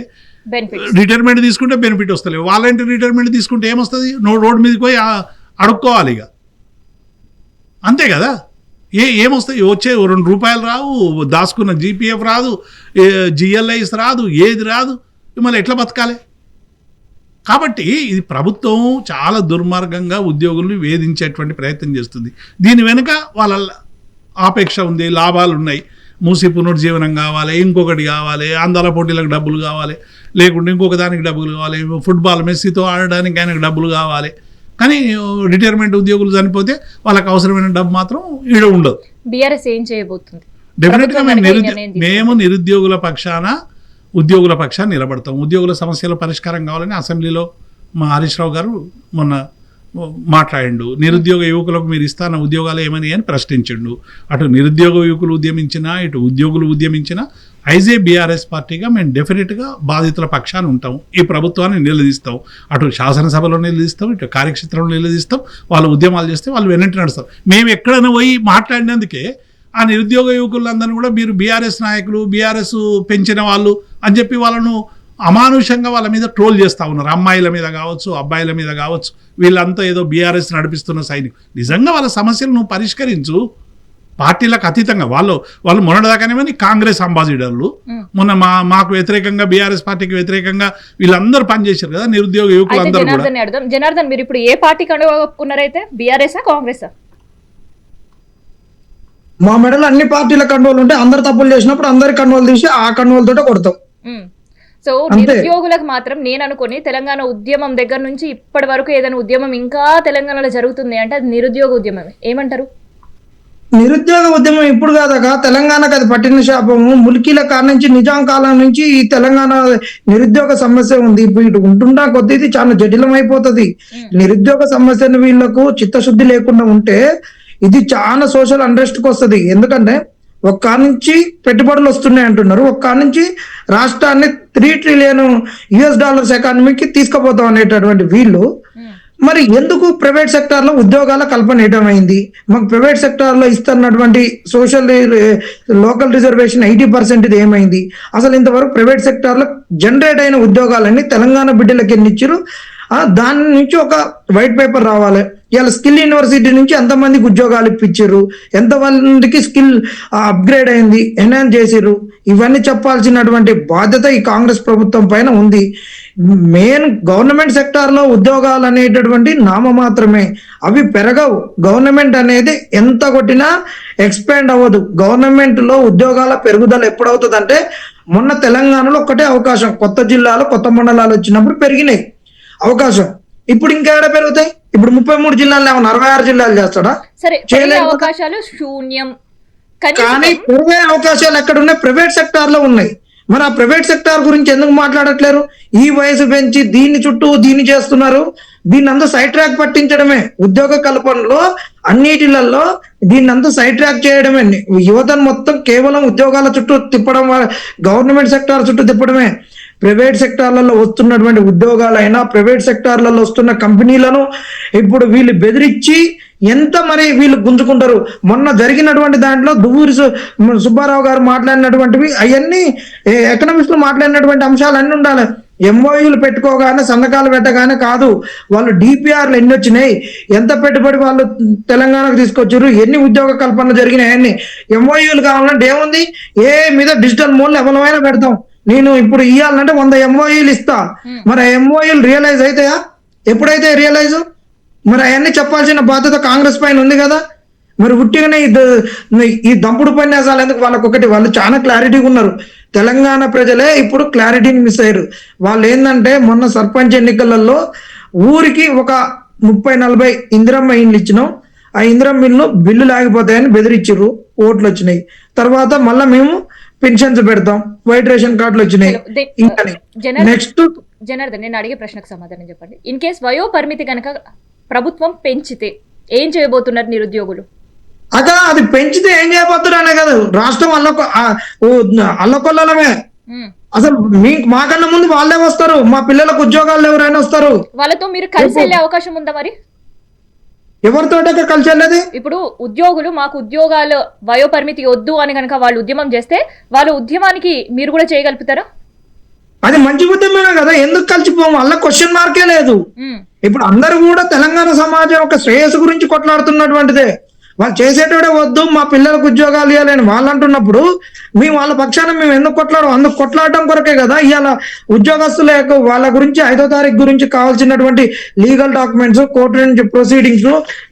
రిటైర్మెంట్ తీసుకుంటే బెనిఫిట్ వస్తలేదు, వాలంటీర్ రిటైర్మెంట్ తీసుకుంటే ఏమొస్తుంది? రోడ్డు మీదకి పోయి అడుక్కోవాలి ఇక, అంతే కదా. ఏమొస్తాయి? వచ్చే 2 రూపాయలు రావు, దాచుకున్న జీపీఎఫ్ రాదు, జిఎల్ఐస్ రాదు, ఏది రాదు, మళ్ళీ ఎట్లా బతకాలి? కాబట్టి ఇది ప్రభుత్వం చాలా దుర్మార్గంగా ఉద్యోగుల్ని వేధించేటువంటి ప్రయత్నం చేస్తుంది. దీని వెనుక వాళ్ళ ఆపేక్ష ఉంది, లాభాలు ఉన్నాయి. మూసి పునరుజ్జీవనం కావాలి, ఇంకొకటి కావాలి, అందాల పోటీలకు డబ్బులు కావాలి, లేకుంటే ఇంకొక దానికి డబ్బులు కావాలి, ఫుట్బాల్ మెస్సీతో ఆడడానికి ఆయనకు డబ్బులు కావాలి. కానీ రిటైర్మెంట్ ఉద్యోగులు చనిపోతే వాళ్ళకి అవసరమైన డబ్బు మాత్రం ఈడ ఉండదు. బీఆర్ఎస్ ఏం చేయబోతుంది? డెఫినెట్గా మేము నిరుద్యోగుల పక్షాన ఉద్యోగుల పక్షాన్ని నిలబడతాం. ఉద్యోగుల సమస్యల పరిష్కారం కావాలని అసెంబ్లీలో మా హరీష్ రావు గారు మొన్న మాట్లాడిండు. నిరుద్యోగ యువకులకు మీరు ఇస్తాన ఉద్యోగాలు ఏమని అని ప్రశ్నించిండు. అటు నిరుద్యోగ యువకులు ఉద్యమించినా, ఇటు ఉద్యోగులు ఉద్యమించినా ఐజే బీఆర్ఎస్ పార్టీగా మేము డెఫినెట్గా బాధితుల పక్షాన్ని ఉంటాం. ఈ ప్రభుత్వాన్ని నిలదీస్తాం, అటు శాసనసభలో నిలదీస్తాం, ఇటు కార్యక్షేత్రంలో నిలదీస్తాం. వాళ్ళు ఉద్యమాలు చేస్తే వాళ్ళు వెనక్కి నడుస్తాం. మేము ఎక్కడైనా పోయి మాట్లాడినందుకే ఆ నిరుద్యోగ యువకులందరూ కూడా మీరు బీఆర్ఎస్ నాయకులు, బీఆర్ఎస్ పెంచిన వాళ్ళు అని చెప్పి వాళ్ళను అమానుషంగా వాళ్ళ మీద ట్రోల్ చేస్తూ ఉన్నారు. అమ్మాయిల మీద కావచ్చు, అబ్బాయిల మీద కావచ్చు, వీళ్ళంతా ఏదో బీఆర్ఎస్ నడిపిస్తున్న సైనికులు. నిజంగా వాళ్ళ సమస్యలు నువ్వు పరిష్కరించు, పార్టీలకు అతీతంగా. వాళ్ళు మొన్నటిదాకానేమని కాంగ్రెస్ అంబాసిడర్లు, మొన్న మాకు వ్యతిరేకంగా బీఆర్ఎస్ పార్టీకి వ్యతిరేకంగా వీళ్ళందరూ పనిచేశారు కదా నిరుద్యోగ యువకులు అందరూ కూడా. జనార్దన్, మీరు ఇప్పుడు ఏ పార్టీ ఒప్పుకున్నారైతే, బీఆర్ఎస్ కాంగ్రెస్? మా మెడలో అన్ని పార్టీల కంట్రోల్ ఉంటే అందరు తప్పులు చేసినప్పుడు అందరి కంట్రోల్ తీసి ఆ కంట్రోల్ తోటే కొడతాం. సో నిరుద్యోగులకు మాత్రం నేను అనుకుని తెలంగాణ ఉద్యమం దగ్గర నుంచి ఇప్పటి వరకు ఏదైనా ఉద్యమం ఇంకా తెలంగాణలో జరుగుతుంది అంటే అది నిరుద్యోగ ఉద్యమమే. ఏమంటారు? నిరుద్యోగ ఉద్యమం ఇప్పుడు కాదక తెలంగాణకు అది పట్టిన శాపము. ముల్కీల కాలం నుంచి, నిజాం కాలం నుంచి ఈ తెలంగాణ నిరుద్యోగ సమస్య ఉంది. ఇప్పుడు ఇటు ఉంటున్నా కొద్ది ఇది చాలా జటిలం అయిపోతుంది. నిరుద్యోగ సమస్యను వీళ్ళకు చిత్తశుద్ధి లేకుండా ఉంటే ఇది చాలా సోషల్ అన్రెస్ట్ కి వస్తుంది. ఎందుకంటే ఒక్క నుంచి పెట్టుబడులు వస్తున్నాయి అంటున్నారు, ఒక్క నుంచి రాష్ట్రాన్ని $3 ట్రిలియన్ ఎకానమీకి తీసుకుపోతాం అనేటటువంటి వీళ్ళు మరి ఎందుకు ప్రైవేట్ సెక్టార్ లో ఉద్యోగాల కల్పన ఏటమైంది? మాకు ప్రైవేట్ సెక్టార్ లో ఇస్తున్నటువంటి సోషల్ లోకల్ రిజర్వేషన్ 80% ఇది ఏమైంది? అసలు ఇంతవరకు ప్రైవేట్ సెక్టార్ లో జనరేట్ అయిన ఉద్యోగాలన్నీ తెలంగాణ బిడ్డలకి ఎన్ని ఇచ్చారు? దాని నుంచి ఒక వైట్ పేపర్ రావాలి. ఇలా స్కిల్ యూనివర్సిటీ నుంచి ఎంతమందికి ఉద్యోగాలు ఇప్పించారు, ఎంతమందికి స్కిల్ అప్గ్రేడ్ అయింది, ఎన్హాన్స్ చేసిర్రు, ఇవన్నీ చెప్పాల్సినటువంటి బాధ్యత ఈ కాంగ్రెస్ ప్రభుత్వం పైన ఉంది. మెయిన్ గవర్నమెంట్ సెక్టార్ లో ఉద్యోగాలు అనేటటువంటి నామ మాత్రమే, అవి పెరగవు. గవర్నమెంట్ అనేది ఎంత కొట్టినా ఎక్స్పాండ్ అవ్వదు. గవర్నమెంట్ లో ఉద్యోగాల పెరుగుదల ఎప్పుడవుతుంది అంటే, మొన్న తెలంగాణలో ఒక్కటే అవకాశం, కొత్త జిల్లాలు కొత్త మండలాలు వచ్చినప్పుడు పెరిగినాయి అవకాశం. ఇప్పుడు ఇంకా ఎక్కడ పెరుగుతాయి? ఇప్పుడు 33 జిల్లాలు 46 జిల్లాలు చేస్తాడా? అవకాశాలు శూన్యం. కానీ పెరిగే అవకాశాలు ఎక్కడ ఉన్నాయి? ప్రైవేట్ సెక్టార్ లో ఉన్నాయి. మరి ఆ ప్రైవేట్ సెక్టార్ గురించి ఎందుకు మాట్లాడట్లేరు? ఈ వయసు పెంచి దీన్ని చేస్తున్నారు. దీన్ని అంతా సైడ్ ట్రాక్ పట్టించడమే. ఉద్యోగ కల్పనలో అన్నిటిలలో దీన్ని అంతా సైడ్ ట్రాక్ చేయడమే. యువతను మొత్తం కేవలం ఉద్యోగాల చుట్టూ తిప్పడం, గవర్నమెంట్ సెక్టార్ చుట్టూ తిప్పడమే. ప్రైవేట్ సెక్టార్లలో వస్తున్నటువంటి ఉద్యోగాలైనా, ప్రైవేట్ సెక్టార్లలో వస్తున్న కంపెనీలను ఇప్పుడు వీళ్ళు బెదిరించి ఎంత మరి వీళ్ళు గుంజుకుంటారు. మొన్న జరిగినటువంటి దాంట్లో దువ్వూరి సుబ్బారావు గారు మాట్లాడినటువంటివి అవన్నీ ఎకనామిక్స్ లో మాట్లాడినటువంటి అంశాలన్నీ ఉండాలి. ఎంఓయూలు పెట్టుకోగానే, సంతకాలు పెట్టగానే కాదు, వాళ్ళు డిపిఆర్లు ఎన్ని వచ్చినాయి, ఎంత పెట్టుబడి వాళ్ళు తెలంగాణకు తీసుకొచ్చారు, ఎన్ని ఉద్యోగ కల్పనలు జరిగినాయి అన్ని. ఎంఓయూలు కావాలంటే ఏముంది, ఏ మీద డిజిటల్ మోడ్లు ఎవరైనా పెడతాం. నేను ఇప్పుడు ఇవ్వాలంటే 100 ఎంఓయూలు ఇస్తా. మరి ఎంఓయూలు రియలైజ్ అవుతాయా? ఎప్పుడైతే రియలైజ్, మరి అవన్నీ చెప్పాల్సిన బాధ్యత కాంగ్రెస్ పైన ఉంది కదా. మరి ఉట్టిగానే ఈ దంపుడు ఉపన్యాసాలు ఎందుకు? వాళ్ళు చాలా క్లారిటీగా ఉన్నారు. తెలంగాణ ప్రజలే ఇప్పుడు క్లారిటీని మిస్ అయ్యారు. వాళ్ళు ఏంటంటే మొన్న సర్పంచ్ ఎన్నికలలో ఊరికి ఒక 30-40 ఇందిరమ్మ ఇండ్లు ఇచ్చినాం. ఆ ఇందిరమ్మ ఇల్లు బిల్లులు ఆగిపోతాయని బెదిరించారు, ఓట్లు వచ్చినాయి. తర్వాత మళ్ళీ మేము పెన్షన్స్ పెడతాం, వైట్ రేషన్ కార్డులు వచ్చినాయి. ఇంకా నెక్స్ట్ జనార్దన్, నేను అడిగే ప్రశ్నకు సమాధానం చెప్పండి. ఇన్ కేస్ వయో పరిమితి కనుక ప్రభుత్వం పెంచితే ఏం చేయబోతున్నారు నిరుద్యోగులు? అక్క అది పెంచితే ఏం చేయబోతున్నారనే కదా, రాష్ట్రం అల్లకొల్లమే. అసలు మాకన్నా ముందు వాళ్ళే వస్తారు. మా పిల్లలకు ఉద్యోగాలు ఎవరైనా వస్తారు. వాళ్ళతో మీరు కలిసి వెళ్ళే అవకాశం ఉందా? మరి ఎవరితో కలిసి వెళ్ళేది? ఇప్పుడు ఉద్యోగులు మాకు ఉద్యోగాలు వయో పరిమితి వద్దు అని కనుక వాళ్ళు ఉద్యమం చేస్తే వాళ్ళ ఉద్యమానికి మీరు కూడా చేయగలుగుతారా? అది మంచి ఉద్యమమే కదా, ఎందుకు కలిసిపోము? అలా క్వశ్చన్ మార్కే లేదు. ఇప్పుడు అందరూ కూడా తెలంగాణ సమాజం ఒక శ్రేయస్సు గురించి కొట్లాడుతున్నటువంటిదే. వాళ్ళు చేసేటోడే వద్దు, మా పిల్లలకు ఉద్యోగాలు ఇవ్వాలని వాళ్ళు అంటున్నప్పుడు మేము వాళ్ళ పక్షాన మేము ఎందుకు కొట్లాడడం? అందుకు కొట్లాడటం కొరకే కదా ఇవాళ ఉద్యోగస్తుల యొక్క వాళ్ళ గురించి 5వ తారీఖు గురించి కావాల్సినటువంటి లీగల్ డాక్యుమెంట్స్, కోర్టు నుంచి ప్రొసీడింగ్స్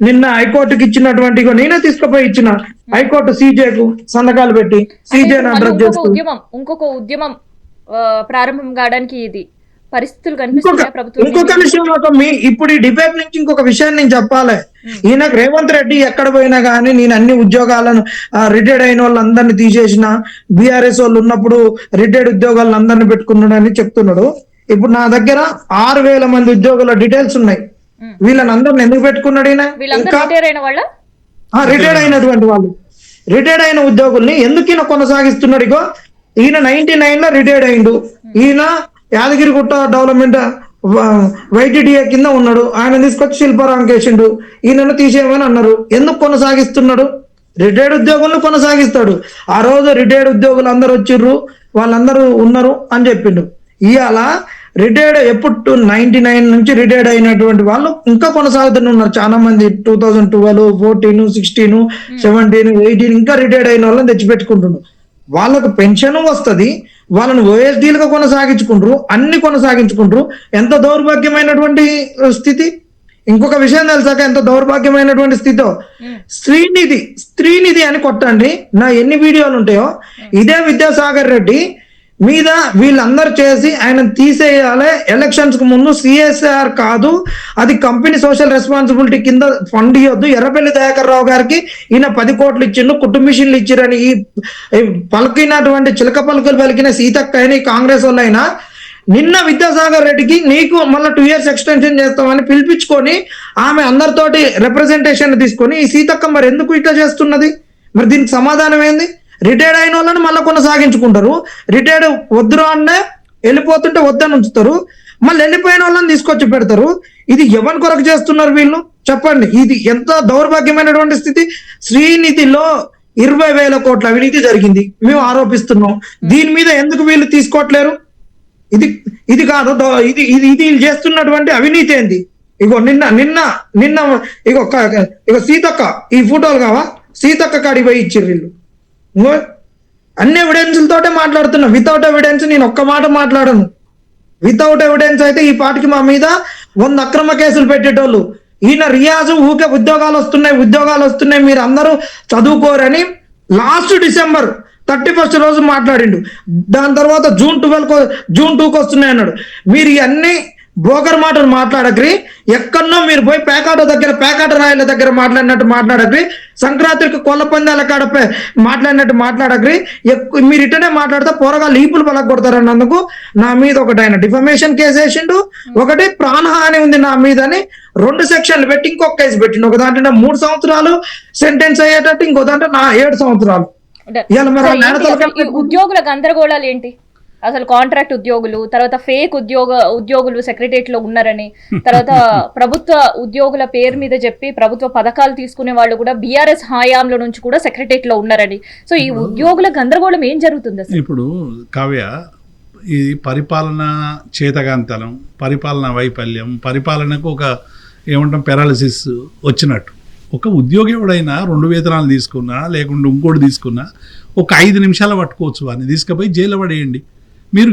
నిన్న హైకోర్టుకి ఇచ్చినటువంటి నేనే తీసుకుపోయి ఇచ్చిన. హైకోర్టు సీజేకు సంతకాలు పెట్టి సీజేని అడ్రస్ చేస్తూ ఇంకొక ఉద్యమం ప్రారంభం కావడానికి ఇది పరిస్థితులు కనిపిస్తున్నాయి ప్రభుత్వం. ఇంకొక విషయం, ఇప్పుడు ఈ డిబేట్ నుంచి ఇంకొక విషయాన్ని నేను చెప్పాలి. ఈయన రేవంత్ రెడ్డి ఎక్కడ పోయినా కానీ నేను అన్ని ఉద్యోగాలను రిటైర్డ్ అయిన వాళ్ళందరినీ తీసేసిన, బీఆర్ఎస్ వాళ్ళు ఉన్నప్పుడు రిటైర్డ్ ఉద్యోగాలను అందరినీ పెట్టుకున్నాడు అని చెప్తున్నాడు. ఇప్పుడు నా దగ్గర 6,000 మంది ఉద్యోగుల డీటెయిల్స్ ఉన్నాయి. వీళ్ళని అందరిని ఎందుకు పెట్టుకున్నాడు ఈయన? రిటైర్డ్ అయినటువంటి వాళ్ళు, రిటైర్డ్ అయిన ఉద్యోగుల్ని ఎందుకు ఈయన కొనసాగిస్తున్నాడు? ఇగో ఈయన 99 లో రిటైర్డ్ అయిండు. ఈయన యాదగిరిగుట్ట డెవలప్మెంట్ వైటీడీఏ కింద ఉన్నాడు. ఆయన తీసుకొచ్చి శిల్పారాంకి వేసిండు. ఈయనను తీసేయమని అన్నారు. ఎందుకు కొనసాగిస్తున్నాడు? రిటైర్డ్ ఉద్యోగులను కొనసాగిస్తాడు. ఆ రోజు రిటైర్డ్ ఉద్యోగులు అందరు వచ్చిర్రు, వాళ్ళందరూ ఉన్నారు అని చెప్పిండు. ఇవాళ రిటైర్డ్ ఎప్పుడు 99 నుంచి రిటైర్డ్ అయినటువంటి వాళ్ళు ఇంకా కొనసాగుతున్నారు చాలా మంది. 2012, 14, 16, 17, 18 ఇంకా రిటైర్డ్ అయిన వాళ్ళని తెచ్చిపెట్టుకుంటున్నారు. వాళ్ళకు పెన్షన్ వస్తుంది, వాళ్ళని ఓఎస్డీలుగా కొనసాగించుకుంటారు, అన్ని కొనసాగించుకుంటారు. ఎంత దౌర్భాగ్యమైనటువంటి స్థితి! ఇంకొక విషయం తెలిసాక ఎంత దౌర్భాగ్యమైనటువంటి స్థితో, స్త్రీనిధి అని కొట్టండి, నా ఎన్ని వీడియోలు ఉంటాయో. ఇదే విద్యాసాగర్ రెడ్డి మీద వీళ్ళందరూ చేసి ఆయన తీసేయాలి. ఎలక్షన్స్ కు ముందు సిఎస్ఆర్ కాదు, అది కంపెనీ సోషల్ రెస్పాన్సిబిలిటీ కింద ఫండ్ ఇవ్వద్దు. ఎర్రపల్లి దయాకర్ రావు గారికి ఈయన 10 కోట్లు ఇచ్చిండు, కుటుంబ మిషన్లు ఇచ్చిరని ఈ పలికినటువంటి చిలక పలుకులు పలికిన సీతక్క అయినా ఈ కాంగ్రెస్ వాళ్ళైనా నిన్న విద్యాసాగర్ రెడ్డికి నీకు మళ్ళీ 2 years ఎక్స్టెన్షన్ చేస్తామని పిలిపించుకొని ఆమె అందరితోటి రిప్రజెంటేషన్ తీసుకొని ఈ సీతక్క మరి ఎందుకు ఇట్లా చేస్తున్నది? మరి దీనికి సమాధానం ఏంది? రిటైర్డ్ అయిన వాళ్ళని మళ్ళీ కొనసాగించుకుంటారు. రిటైర్డ్ వద్దురు అన్న వెళ్ళిపోతుంటే వద్దని ఉంచుతారు, మళ్ళీ వెళ్ళిపోయిన వాళ్ళని తీసుకొచ్చి పెడతారు. ఇది ఎవరి కొరకు చేస్తున్నారు వీళ్ళు? చెప్పండి. ఇది ఎంత దౌర్భాగ్యమైనటువంటి స్థితి. శ్రీనిధిలో 20,000 కోట్ల అవినీతి జరిగింది మేము ఆరోపిస్తున్నాం. దీని మీద ఎందుకు వీళ్ళు తీసుకోవట్లేరు? ఇది కాదు, ఇది చేస్తున్నటువంటి అవినీతి ఏంది? ఇగో నిన్న ఇగో సీతక్క, ఈ ఫోటోలు కావా? సీతక్క కాడికి పోయి ఇచ్చిర్రు వీళ్ళు. అన్ని ఎవిడెన్స్లతోటే మాట్లాడుతున్నా. వితౌట్ ఎవిడెన్స్ నేను ఒక్క మాట మాట్లాడను. వితౌట్ ఎవిడెన్స్ అయితే ఈ పాటికి మా మీద 100 అక్రమ కేసులు పెట్టేటోళ్ళు. ఈయన రియాజు ఊకే ఉద్యోగాలు వస్తున్నాయి మీరు అందరూ చదువుకోరని లాస్ట్ December 31st రోజు మాట్లాడిండు. దాని తర్వాత June 2కి వస్తున్నాయి అన్నాడు. మీరు ఇవన్నీ బోకర్ మాటలు మాట్లాడక్రి. ఎక్కడో మీరు పోయి పేకాట రాయల దగ్గర మాట్లాడినట్టు మాట్లాడక్రి. సంక్రాంతికి కొల్ల పందాల కాడ మాట్లాడినట్టు మాట్లాడక్రి. మీరు ఇట్టనే మాట్లాడితే పోరగాళ్ళు ఈపులు పలగొడతారన్నందుకు నా మీద ఒకటి ఆయన డిఫమేషన్ కేసు వేసిండు, ఒకటి ప్రాణహాని ఉంది నా మీద అని 2 సెక్షన్లు పెట్టి ఇంకొక కేసు పెట్టిండు. ఒక దాంట్లో 3 సంవత్సరాలు సెంటెన్స్ అయ్యేటట్టు, ఇంకో దాంట్లో 7 సంవత్సరాలు. ఇవాళ మరి అసలు ఏంటి ఈ ఉద్యోగుల గందరగోళాలు ఏంటి? అసలు కాంట్రాక్ట్ ఉద్యోగులు, తర్వాత ఫేక్ ఉద్యోగులు సెక్రటరియట్ లో ఉన్నారని, తర్వాత ప్రభుత్వ ఉద్యోగుల పేరు మీద చెప్పి ప్రభుత్వ పథకాలు తీసుకునే వాళ్ళు కూడా బీఆర్ఎస్ హయాంలో నుంచి కూడా సెక్రటరియట్ లో ఉన్నారని. సో ఈ ఉద్యోగుల గందరగోళం ఏం జరుగుతుంది అసలు? ఇప్పుడు కావ్య, ఈ పరిపాలన చేతగాంతనం, పరిపాలన వైఫల్యం, పరిపాలనకు ఒక ఏమంటాం పెరాలసిస్ వచ్చినట్టు. ఒక ఉద్యోగి ఎవడైనా 2 వేతనాలు తీసుకున్నా లేకుండా ఇంకోటి తీసుకున్నా ఒక 5 నిమిషాలు పట్టుకోవచ్చు, వాడిని తీసుకుపోయి జైలు పడేయండి. మీరు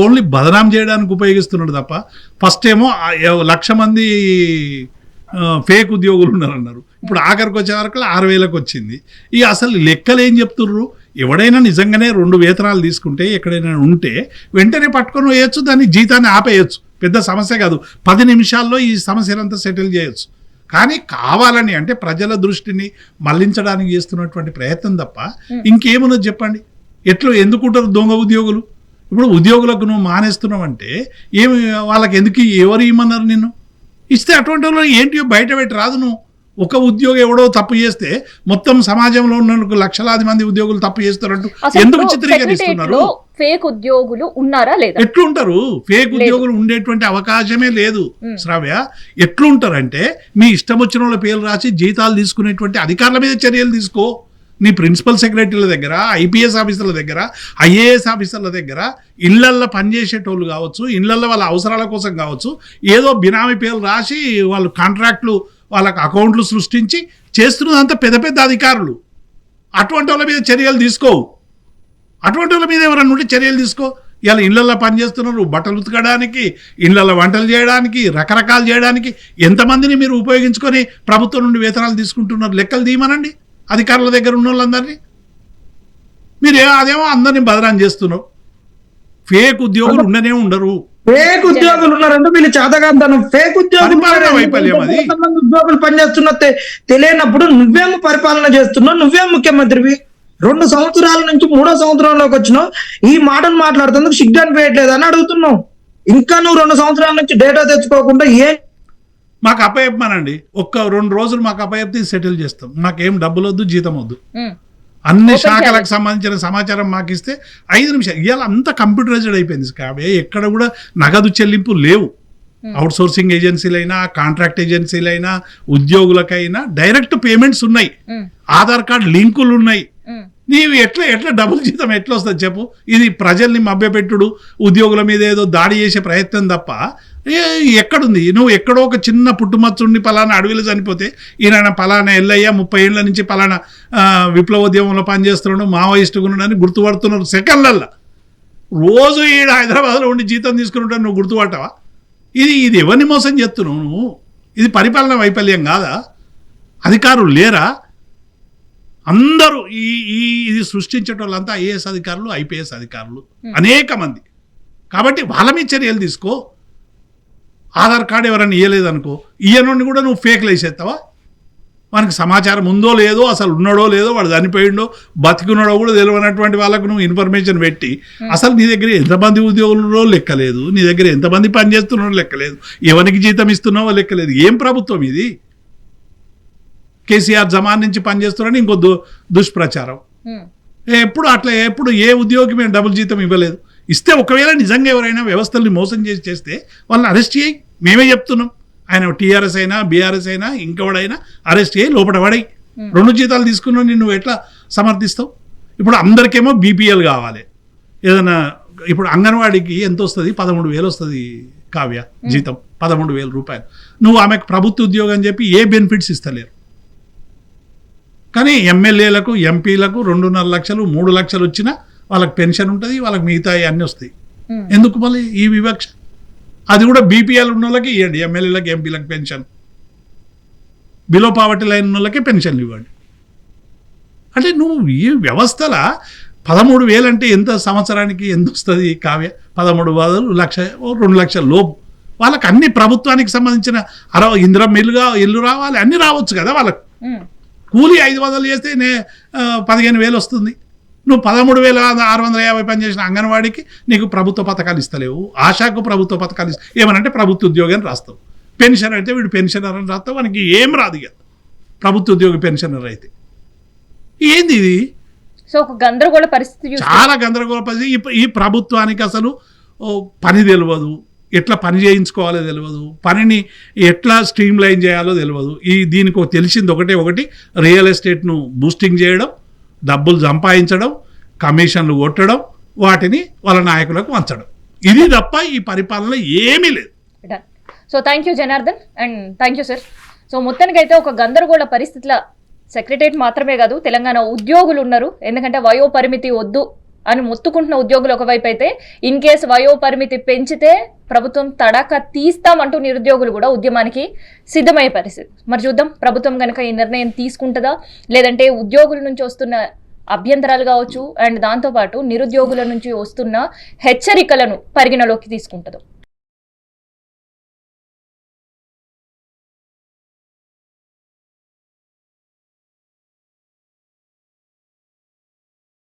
ఓన్లీ బదనాం చేయడానికి ఉపయోగిస్తున్నాడు తప్ప, ఫస్ట్ ఏమో 1,00,000 మంది ఫేక్ ఉద్యోగులు ఉన్నారన్నారు, ఇప్పుడు ఆఖరికి వచ్చే వరకు 6,000కి వచ్చింది. ఈ అసలు లెక్కలు ఏం చెప్తుర్రు? ఎవడైనా నిజంగానే 2 వేతనాలు తీసుకుంటే ఎక్కడైనా ఉంటే వెంటనే పట్టుకొని వేయచ్చు, దాన్ని జీతాన్ని ఆపేయచ్చు, పెద్ద సమస్య కాదు. 10 నిమిషాల్లో ఈ సమస్యలంతా సెటిల్ చేయొచ్చు. కానీ కావాలని అంటే ప్రజల దృష్టిని మళ్లించడానికి చేస్తున్నటువంటి ప్రయత్నం తప్ప ఇంకేమున్నది చెప్పండి? ఎందుకుంటారు దొంగ ఉద్యోగులు? ఇప్పుడు ఉద్యోగులకు నువ్వు మానేస్తున్నావు అంటే ఏమి, వాళ్ళకి ఎందుకు, ఎవరు ఇమ్మన్నారు నిన్ను? ఇస్తే అటువంటి వాళ్ళు ఏంటి బయట పెట్టి రాదు. నువ్వు ఒక ఉద్యోగి ఎవడో తప్పు చేస్తే మొత్తం సమాజంలో ఉన్న లక్షలాది మంది ఉద్యోగులు తప్పు చేస్తారంటూ ఎందుకు చిత్రీకరిస్తున్నారు? ఫేక్ ఉద్యోగులు ఉన్నారా లేదా? ఎట్లుంటారు? ఫేక్ ఉద్యోగులు ఉండేటువంటి అవకాశమే లేదు శ్రావ్య. ఎట్లుంటారంటే మీ ఇష్టం వచ్చిన వాళ్ళ పేర్లు రాసి జీతాలు తీసుకునేటువంటి అధికారుల మీద చర్యలు తీసుకో. నీ ప్రిన్సిపల్ సెక్రటరీల దగ్గర, ఐపీఎస్ ఆఫీసర్ల దగ్గర, ఐఏఎస్ ఆఫీసర్ల దగ్గర, ఇళ్లల్లో పనిచేసేటోళ్ళు కావచ్చు, ఇళ్లల్లో వాళ్ళ అవసరాల కోసం కావచ్చు, ఏదో బినామీ పేర్లు రాసి వాళ్ళు కాంట్రాక్ట్లు, వాళ్ళకి అకౌంట్లు సృష్టించి చేస్తున్నదంతా పెద్ద పెద్ద అధికారులు. అటువంటి వాళ్ళ మీద చర్యలు తీసుకోవు. అటువంటి వాళ్ళ మీద ఎవరన్నా ఉంటే చర్యలు తీసుకో. ఇలా ఇళ్లల్లో పనిచేస్తున్నారు, బట్టలు ఉతకడానికి, ఇళ్లలో వంటలు చేయడానికి, రకరకాలు చేయడానికి ఎంతమందిని మీరు ఉపయోగించుకొని ప్రభుత్వం నుండి వేతనాలు తీసుకుంటున్నారు? లెక్కలు తీయమనండి అధికారుల దగ్గర ఉన్న వాళ్ళందరినీ. మీరు అదేమో అందరినీ బదనాం చేస్తున్నారు. ఫేక్ ఉద్యోగులు ఉండనే ఉండరు. ఫేక్ ఉద్యోగులు ఉన్నారంటే వీళ్ళు చేతగాంతనం. ఫేక్ ఉద్యోగులు వైఫల్యం అది. ఉద్యోగులు పనిచేస్తున్నా తెలియనప్పుడు నువ్వేమో పరిపాలన చేస్తున్నావు, నువ్వేమో ముఖ్యమంత్రివి. 2 సంవత్సరాల నుంచి 3వ సంవత్సరంలోకి వచ్చినావు, ఈ మాటలు మాట్లాడుతుందుకు సిగ్గు అనిపించట్లేదు అని అడుగుతున్నావు. ఇంకా నువ్వు 2 సంవత్సరాల నుంచి డేటా తెచ్చుకోకుండా మాకు అప్పచెప్పమనండి, 1-2 రోజులు మాకు అప్పచెప్తే సెటిల్ చేస్తాం. మాకేం డబ్బులు వద్దు, జీతం వద్దు, అన్ని శాఖలకు సంబంధించిన సమాచారం మాకు ఇస్తే 5 నిమిషాలు. ఇవాళ అంతా కంప్యూటరైజ్డ్ అయిపోయింది కాబట్టి ఎక్కడ కూడా నగదు చెల్లింపు లేవు. అవుట్ సోర్సింగ్ ఏజెన్సీలైనా, కాంట్రాక్ట్ ఏజెన్సీలైనా, ఉద్యోగులకైనా డైరెక్ట్ పేమెంట్స్ ఉన్నాయి, ఆధార్ కార్డు లింకులు ఉన్నాయి. నీవు ఎట్లా డబుల్ జీతం ఎట్లా వస్తుంది చెప్పు? ఇది ప్రజల్ని మభ్యపెట్టుడు, ఉద్యోగుల మీద ఏదో దాడి చేసే ప్రయత్నం తప్ప ఎక్కడుంది? నువ్వు ఎక్కడో ఒక చిన్న పుట్టుమచ్చుండి పలానా అడవిలో చనిపోతే ఈయన పలానా ఎల్లయ్య 30 ఏళ్ల నుంచి పలానా విప్లవోద్యమంలో పనిచేస్తున్నాడు, మావోయిస్టుగా ఉన్నాడని గుర్తుపడుతున్నారు సెకండ్లల్లో. రోజు ఈడ హైదరాబాద్లో ఉండి జీతం తీసుకుని నువ్వు గుర్తుపట్టవా? ఇది ఎవరిని మోసం చేస్తున్నావు నువ్వు? ఇది పరిపాలన వైఫల్యం కాదా? అధికారులు లేరా? అందరూ ఇది సృష్టించే వాళ్ళంతా ఐఏఎస్ అధికారులు, ఐపీఎస్ అధికారులు అనేక మంది. కాబట్టి వాళ్ళ మీద చర్యలు తీసుకో. ఆధార్ కార్డు ఎవరైనా ఇవ్వలేదనుకో, ఇయ్యనుండి కూడా నువ్వు ఫేక్లు వేసేస్తావా? మనకి సమాచారం ఉందో లేదో, అసలు ఉన్నాడో లేదో, వాడు చనిపోయిండో బతికున్నాడో కూడా తెలియనటువంటి వాళ్ళకు నువ్వు ఇన్ఫర్మేషన్ పెట్టి అసలు నీ దగ్గర ఎంతమంది ఉద్యోగులు లెక్కలేదు, నీ దగ్గర ఎంతమంది పనిచేస్తున్నారో లెక్కలేదు, ఎవరికి జీతం ఇస్తున్నావో లెక్కలేదు. ఏం ప్రభుత్వం ఇది? కేసీఆర్ జమాన్ నుంచి పనిచేస్తున్నారని ఇంకో దుష్ప్రచారం. ఎప్పుడు ఏ ఉద్యోగి మేము డబుల్ జీతం ఇవ్వలేదు. ఇస్తే ఒకవేళ నిజంగా ఎవరైనా వ్యవస్థల్ని మోసం చేస్తే వాళ్ళని అరెస్ట్ చేయి. మేమే చెప్తున్నాం. ఆయన టీఆర్ఎస్ అయినా, బీఆర్ఎస్ అయినా, ఇంకెవడైనా అరెస్ట్ చేయి, లోపల పడై. 2 జీతాలు తీసుకున్నావు, నువ్వు ఎట్లా సమర్థిస్తావు? ఇప్పుడు అందరికేమో బీపీఎల్ కావాలి. ఏదైనా ఇప్పుడు అంగన్వాడీకి ఎంత వస్తుంది? 13,000 వస్తుంది కావ్య జీతం, 13,000 రూపాయలు. నువ్వు ఆమెకు ప్రభుత్వ ఉద్యోగం అని చెప్పి ఏ బెనిఫిట్స్ ఇస్తలేరు. కానీ ఎమ్మెల్యేలకు, ఎంపీలకు 2.5 లక్షలు, 3 లక్షలు వచ్చినా వాళ్ళకి పెన్షన్ ఉంటుంది, వాళ్ళకి మిగతా అన్నీ వస్తాయి. ఎందుకు మళ్ళీ ఈ వివక్ష? అది కూడా బీపీఎల్ ఉన్న వాళ్ళకి ఇవ్వండి, ఎమ్మెల్యేలకు, ఎంపీలకు పెన్షన్. బిలో పావర్టీ లైన్ ఉన్న వాళ్ళకే పెన్షన్లు ఇవ్వండి. అంటే నువ్వు ఈ వ్యవస్థల 13,000 అంటే ఎంత సంవత్సరానికి ఎంత వస్తుంది కావ్య? 13 బదులు 1,00,000, 2 లక్షల లోపు వాళ్ళకి అన్ని ప్రభుత్వానికి సంబంధించిన ఇందిరా ఇల్లు రావాలి, అన్ని రావచ్చు కదా వాళ్ళకు. కూలీ 500 చేస్తే 15,000 వస్తుంది. నువ్వు 13,650 పని చేసిన అంగన్వాడీకి నీకు ప్రభుత్వ పథకాలు ఇస్తలేవు, ఆశాకు ప్రభుత్వ పథకాలు ఏమనంటే ప్రభుత్వ ఉద్యోగం రాస్తావు, పెన్షన్ అయితే వీడు పెన్షనర్ అని రాస్తావు, మనకి ఏం రాదు ఇక ప్రభుత్వ ఉద్యోగ పెన్షనర్ అయితే. ఏంది ఇది? సో ఒక గందరగోళ పరిస్థితి, చాలా గందరగోళ పరిస్థితి. ఈ ప్రభుత్వానికి అసలు పని తెలియదు, ఎట్లా పని చేయించుకోవాలో తెలియదు, పనిని ఎట్లా స్ట్రీమ్ లైన్ చేయాలో తెలియదు. దీనికి తెలిసింది ఒకటి రియల్ ఎస్టేట్ను బూస్టింగ్ చేయడం, డబ్బులు సంపాదించడం, కమిషన్లు కొట్టడం, వాటిని వాళ్ళ నాయకులకు వంచడం. ఇది తప్ప ఈ పరిపాలన ఏమీ లేదు. So thank you Janardhan and thank you sir. So మొత్తానికైతే ఒక గందరగోళ పరిస్థితుల సెక్రటరియట్ మాత్రమే కాదు, తెలంగాణ ఉద్యోగులు ఉన్నారు. ఎందుకంటే వయో పరిమితి వద్దు అని మొత్తుకుంటున్న ఉద్యోగులు ఒకవైపు అయితే, ఇన్ కేసు వయో పరిమితి పెంచితే ప్రభుత్వం తడాక తీస్తామంటూ నిరుద్యోగులు కూడా ఉద్యమానికి సిద్ధమయ్యే పరిస్థితి. మరి చూద్దాం ప్రభుత్వం కనుక ఈ నిర్ణయం తీసుకుంటుందా, లేదంటే ఉద్యోగుల నుంచి వస్తున్న అభ్యంతరాలు కావచ్చు అండ్ దాంతోపాటు నిరుద్యోగుల నుంచి వస్తున్న హెచ్చరికలను పరిగణలోకి తీసుకుంటుందో.